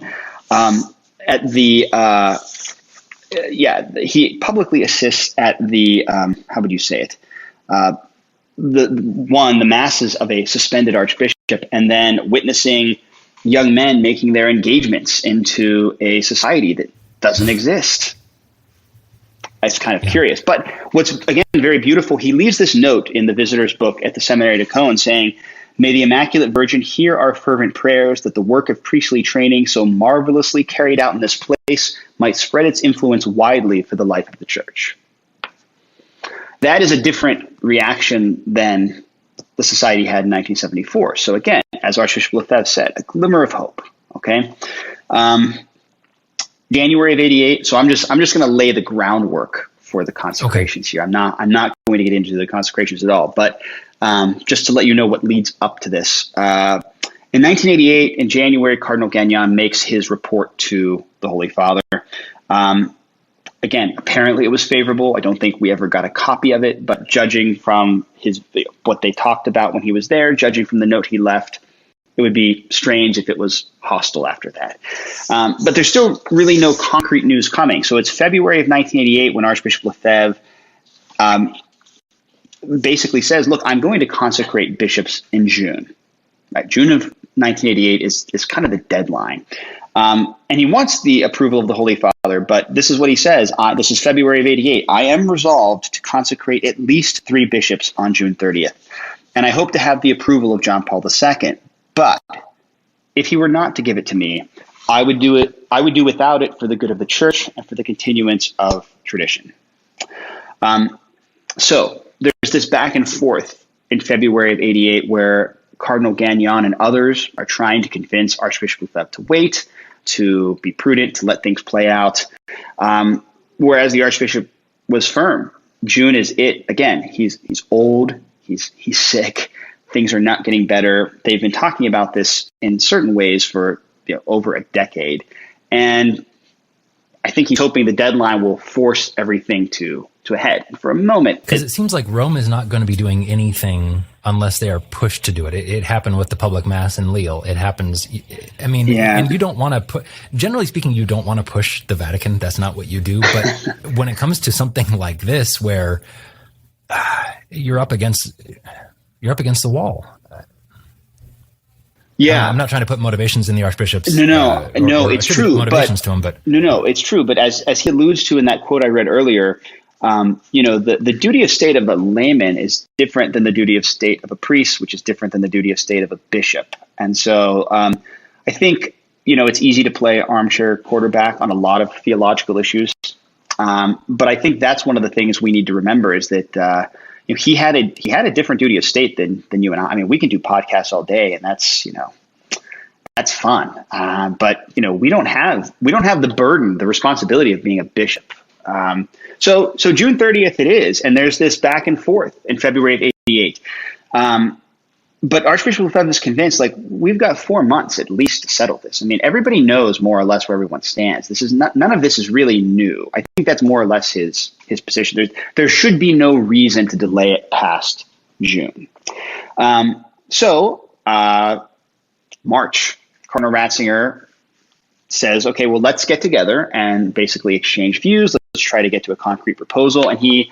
He publicly assists at the, how would you say it? The masses of a suspended archbishop, and then witnessing young men making their engagements into a society that doesn't exist. It's kind of curious. But what's, again, very beautiful, he leaves this note in the visitor's book at the seminary at Acon saying, "May the Immaculate Virgin hear our fervent prayers that the work of priestly training so marvelously carried out in this place might spread its influence widely for the life of the Church." That is a different reaction than the society had in 1974. So again, as Archbishop Lefebvre said, a glimmer of hope. Okay, January of '88. So I'm just going to lay the groundwork for the consecrations here. I'm not going to get into the consecrations at all, but just to let you know what leads up to this. In 1988, in January, Cardinal Gagnon makes his report to the Holy Father. Again, apparently it was favorable. I don't think we ever got a copy of it, but judging from what they talked about when he was there, judging from the note he left, it would be strange if it was hostile after that. But there's still really no concrete news coming. So it's February of 1988 when Archbishop Lefebvre basically says, look, I'm going to consecrate bishops in June. Right? June of 1988 is kind of the deadline. And he wants the approval of the Holy Father, but this is what he says. This is February of '88. I am resolved to consecrate at least 3 bishops on June 30th, and I hope to have the approval of John Paul II. But if he were not to give it to me, I would do it. I would do without it for the good of the Church and for the continuance of tradition. So there's this back and forth in February of '88 where Cardinal Gagnon and others are trying to convince Archbishop Lefebvre to wait, to be prudent, to let things play out. Whereas the Archbishop was firm. June is it. Again, he's old, he's sick, things are not getting better. They've been talking about this in certain ways for over a decade. And I think he's hoping the deadline will force everything to a head. And for a moment, because it seems like Rome is not going to be doing anything unless they are pushed to do it. It happened with the public mass in Lille. It happens. I mean, and you don't want to put, generally speaking, you don't want to push the Vatican. That's not what you do. But when it comes to something like this, where you're up against the wall. Yeah, I'm not trying to put motivations in the Archbishop's. No, it's true. Motivations to him, but no, it's true. But as he alludes to in that quote I read earlier, the duty of state of a layman is different than the duty of state of a priest, which is different than the duty of state of a bishop. And so I think it's easy to play armchair quarterback on a lot of theological issues. But I think that's one of the things we need to remember is that he had a different duty of state than you and I. I mean, we can do podcasts all day, and that's fun. But we don't have the burden, the responsibility of being a bishop. So June 30th it is, and there's this back and forth in February of '88. But Archbishop Lefebvre is convinced, we've got 4 months at least to settle this. I mean, everybody knows more or less where everyone stands. None of this is really new. I think that's more or less his position. There should be no reason to delay it past June. March, Cardinal Ratzinger says, okay, well, let's get together and basically exchange views. Let's try to get to a concrete proposal. And he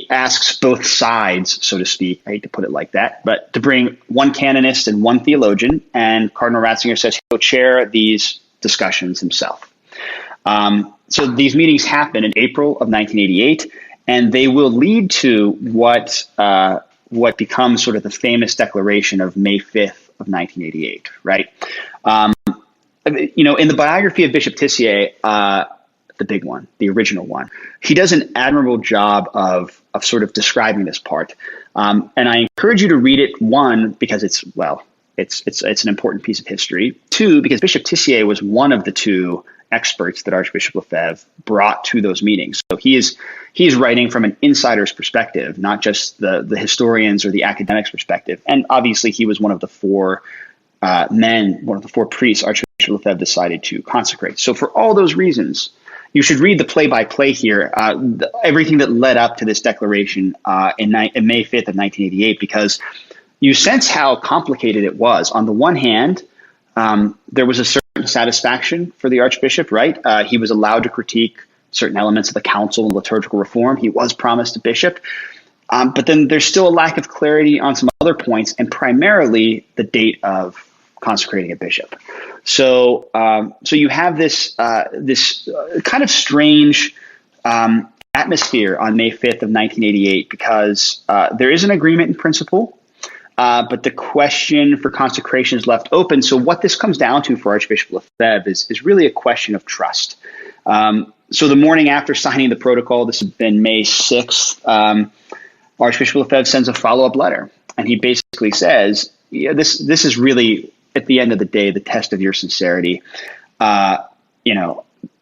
asks both sides, so to speak, I hate to put it like that, but to bring one canonist and one theologian, and Cardinal Ratzinger says he'll chair these discussions himself. So these meetings happen in April of 1988, and they will lead to what becomes sort of the famous declaration of May 5th of 1988, right? In the biography of Bishop Tissier, the big one, the original one, he does an admirable job of sort of describing this part. And I encourage you to read it, one, because it's an important piece of history. Two, because Bishop Tissier was one of the 2 experts that Archbishop Lefebvre brought to those meetings. So he is writing from an insider's perspective, not just the historians or the academics' perspective. And obviously he was one of the 4 one of the 4 priests Archbishop Lefebvre decided to consecrate. So for all those reasons, you should read the play-by-play here, everything that led up to this declaration in May 5th of 1988, because you sense how complicated it was. On the one hand, there was a certain satisfaction for the Archbishop, right? He was allowed to critique certain elements of the council and liturgical reform. He was promised a bishop. But then there's still a lack of clarity on some other points, and primarily the date of consecrating a bishop. So you have this kind of strange atmosphere on May 5th of 1988 because there is an agreement in principle, but the question for consecration is left open. So what this comes down to for Archbishop Lefebvre is really a question of trust. So the morning after signing the protocol, this has been May 6th, Archbishop Lefebvre sends a follow-up letter. and he basically says, yeah, this is really, at the end of the day, the test of your sincerity. I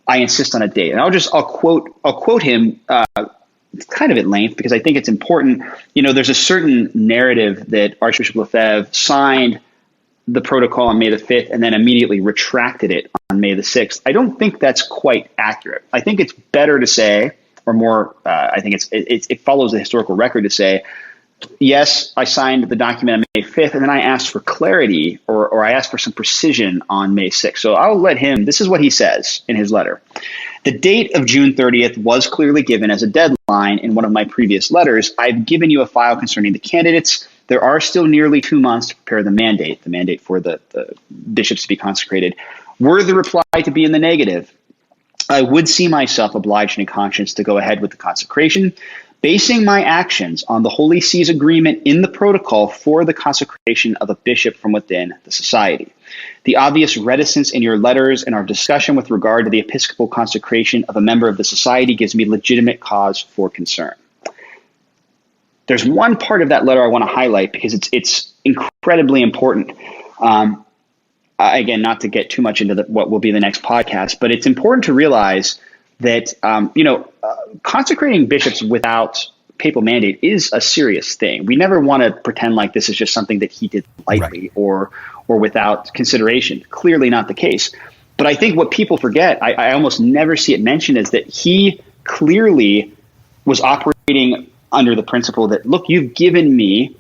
insist on a date, and I'll quote him kind of at length because I think it's important. There's a certain narrative that Archbishop Lefebvre signed the protocol on May the 5th and then immediately retracted it on May the 6th. I don't think that's quite accurate. I think it's better to say, or more, I think it follows the historical record to say, yes, I signed the document on May 5th, and then I asked for clarity or I asked for some precision on May 6th. So I'll let him, this is what he says in his letter. The date of June 30th was clearly given as a deadline in one of my previous letters. I've given you a file concerning the candidates. There are still nearly 2 months to prepare the mandate for the bishops to be consecrated. Were the reply to be in the negative, I would see myself obliged in conscience to go ahead with the consecration, basing my actions on the Holy See's agreement in the protocol for the consecration of a bishop from within the society. The obvious reticence in your letters and our discussion with regard to the episcopal consecration of a member of the society gives me legitimate cause for concern. There's one part of that letter I want to highlight because it's incredibly important. Again, not to get too much into what will be the next podcast, but it's important to realize that consecrating bishops without papal mandate is a serious thing. We never want to pretend like this is just something that he did lightly, right, or without consideration. Clearly not the case. But I think what people forget, I almost never see it mentioned, is that he clearly was operating under the principle that, look, you've given me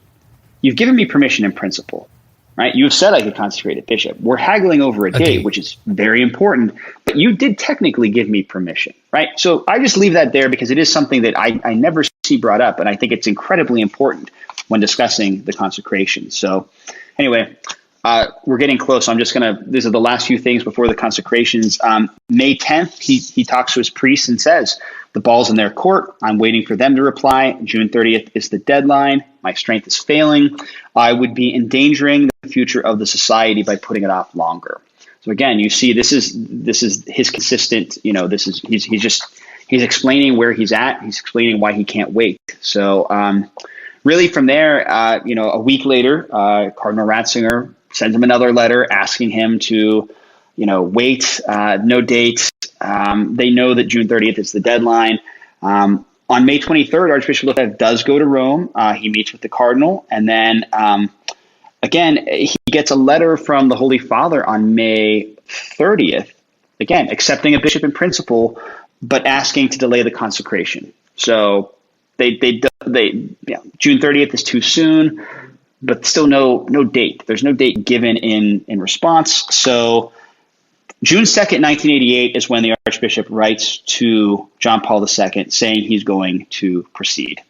permission in principle. Right? You have said I could consecrate a bishop. We're haggling over a date, which is very important, but you did technically give me permission, right? So I just leave that there because it is something that I never see brought up, and I think it's incredibly important when discussing the consecration. So anyway, we're getting close. These are the last few things before the consecrations. May 10th, he talks to his priests and says, the ball's in their court. I'm waiting for them to reply. June 30th is the deadline. My strength is failing. I would be endangering the future of the society by putting it off longer. So again, you see, this is his consistent, he's explaining where he's at. He's explaining why he can't wait. So really from there, a week later, Cardinal Ratzinger sends him another letter asking him to, wait, no date. They know that June 30th is the deadline. On May 23rd, Archbishop Lefebvre does go to Rome. He meets with the cardinal, and then again, he gets a letter from the Holy Father on May 30th, again, accepting a bishop in principle, but asking to delay the consecration. So they June 30th is too soon, but still no date. There's no date given in response. So June 2nd, 1988 is when the Archbishop writes to John Paul II saying he's going to proceed.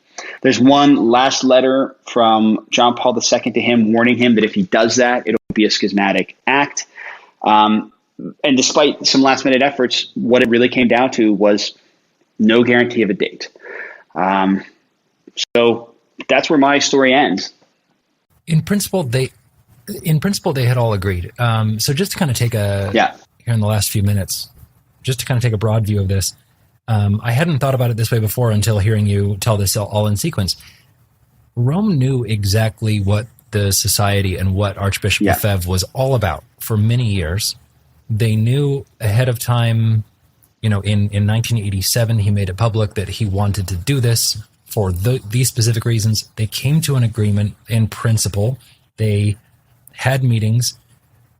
There's one last letter from John Paul II to him warning him that if he does that, it'll be a schismatic act. And despite some last minute efforts, what it really came down to was no guarantee of a date. So that's where my story ends. In principle, they had all agreed. So just to kind of take here in the last few minutes, just to kind of take a broad view of this, I hadn't thought about it this way before until hearing you tell this all in sequence. Rome knew exactly what the society and what Archbishop Lefebvre was all about for many years. They knew ahead of time, in 1987, he made it public that he wanted to do this for these specific reasons. They came to an agreement in principle. They had meetings.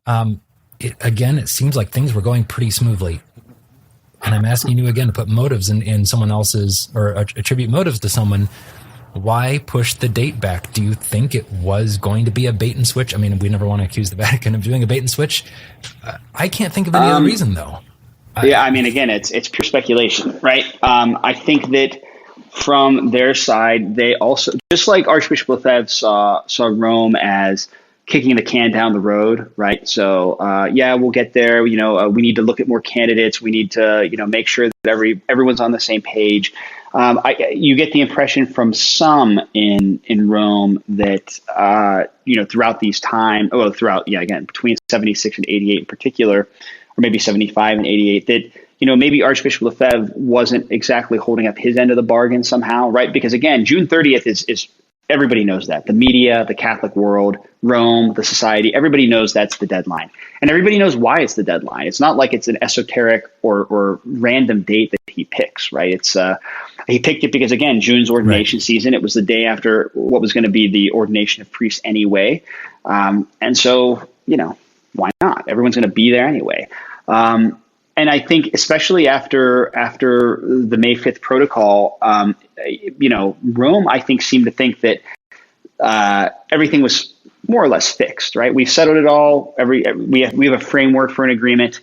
It seems like things were going pretty smoothly. And I'm asking you again to put motives in someone else's, or attribute motives to someone. Why push the date back? Do you think it was going to be a bait and switch? I mean, we never want to accuse the Vatican of doing a bait and switch. I can't think of any other reason, though. Again, it's pure speculation, right? I think that from their side, they also, just like Archbishop Lefebvre saw Rome as kicking the can down the road, right? So, we'll get there. We need to look at more candidates. We need to, make sure that everyone's on the same page. You get the impression from some in Rome that, throughout these times, between 76 and 88 in particular, or maybe 75 and 88, that, maybe Archbishop Lefebvre wasn't exactly holding up his end of the bargain somehow, right? Because again, June 30th is Everybody knows that. The media, the Catholic world, Rome, the society, everybody knows that's the deadline. And everybody knows why it's the deadline. It's not like it's an esoteric or random date that he picks, right? It's he picked it because, again, June's ordination season. It was the day after what was going to be the ordination of priests anyway. And so, why not? Everyone's going to be there anyway. And I think especially after the May 5th protocol, Rome, I think, seemed to think that everything was more or less fixed, right? We've settled it all. We have a framework for an agreement,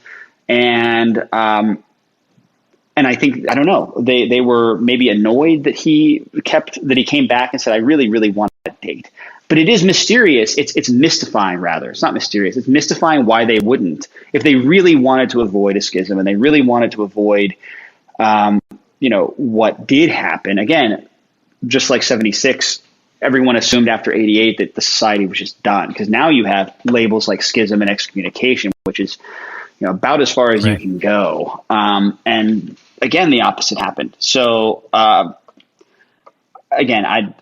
and I think, I don't know, they were maybe annoyed that he came back and said, I really, really want that date. But it is mysterious. It's mystifying, rather. It's not mysterious. It's mystifying why they wouldn't. If they really wanted to avoid a schism and they really wanted to avoid, what did happen. Again, just like 76, everyone assumed after 88 that the society was just done, because now you have labels like schism and excommunication, which is about as far as you can go. And again, the opposite happened. So again,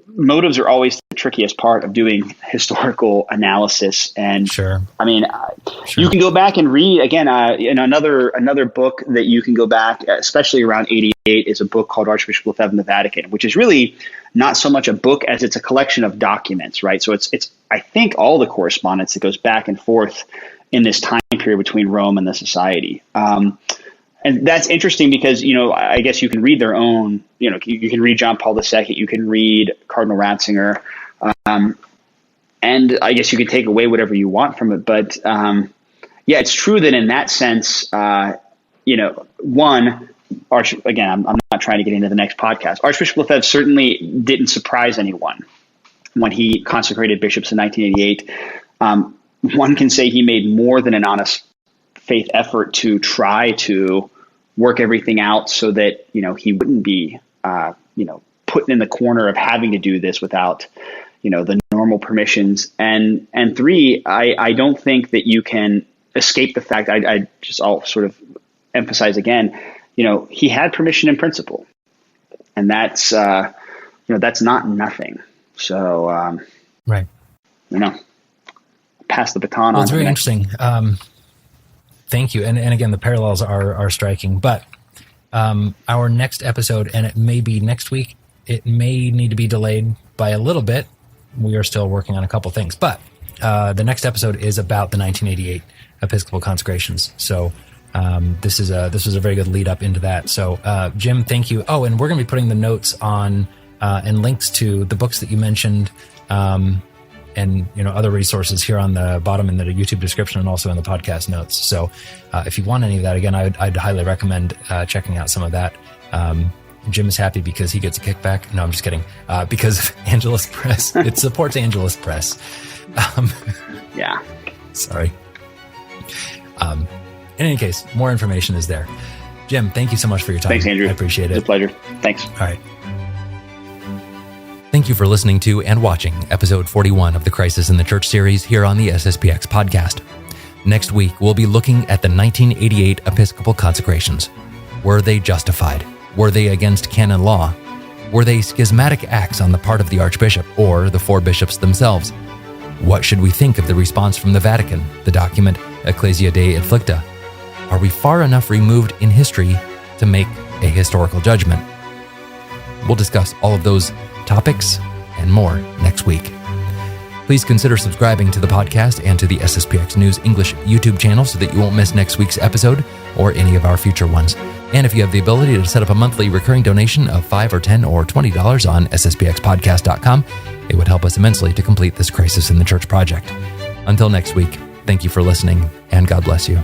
motives are always the trickiest part of doing historical analysis. And you can go back and read again, in another book that you can go back, especially around 88, is a book called Archbishop Lefebvre in the Vatican, which is really not so much a book as it's a collection of documents, right? So it's I think all the correspondence that goes back and forth in this time period between Rome and the society. And that's interesting because, I guess you can read their own, you can read John Paul II, you can read Cardinal Ratzinger, and I guess you can take away whatever you want from it. But it's true that in that sense, again, I'm not trying to get into the next podcast. Archbishop Lefebvre certainly didn't surprise anyone when he consecrated bishops in 1988. One can say he made more than an honest faith effort to try to work everything out so that, he wouldn't be, put in the corner of having to do this without, the normal permissions. And three, I don't think that you can escape the fact, I'll sort of emphasize again, he had permission in principle, and that's not nothing. So, pass the baton on. It's very interesting. Thank you. And again, the parallels are striking, but our next episode, and it may be next week, it may need to be delayed by a little bit. We are still working on a couple things, but the next episode is about the 1988 Episcopal consecrations. So this was a very good lead up into that. So Jim, thank you. Oh, and we're going to be putting the notes on and links to the books that you mentioned, and other resources here on the bottom in the YouTube description and also in the podcast notes. So if you want any of that, again, I'd highly recommend checking out some of that. Jim is happy because he gets a kickback. No, I'm just kidding. Because of Angelus Press. It supports Angelus Press. Sorry. In any case, more information is there. Jim, thank you so much for your time. Thanks, Andrew. I appreciate it. It's a pleasure. Thanks. All right. Thank you for listening to and watching episode 41 of the Crisis in the Church series here on the SSPX podcast. Next week, we'll be looking at the 1988 Episcopal consecrations. Were they justified? Were they against canon law? Were they schismatic acts on the part of the Archbishop or the four bishops themselves? What should we think of the response from the Vatican, the document Ecclesia Dei Afflicta? Are we far enough removed in history to make a historical judgment? We'll discuss all of those topics and more next week. Please consider subscribing to the podcast and to the SSPX News English YouTube channel so that you won't miss next week's episode or any of our future ones. And if you have the ability to set up a monthly recurring donation of $5 or $10 or $20 on sspxpodcast.com, it would help us immensely to complete this Crisis in the Church project. Until next week, thank you for listening, and God bless you.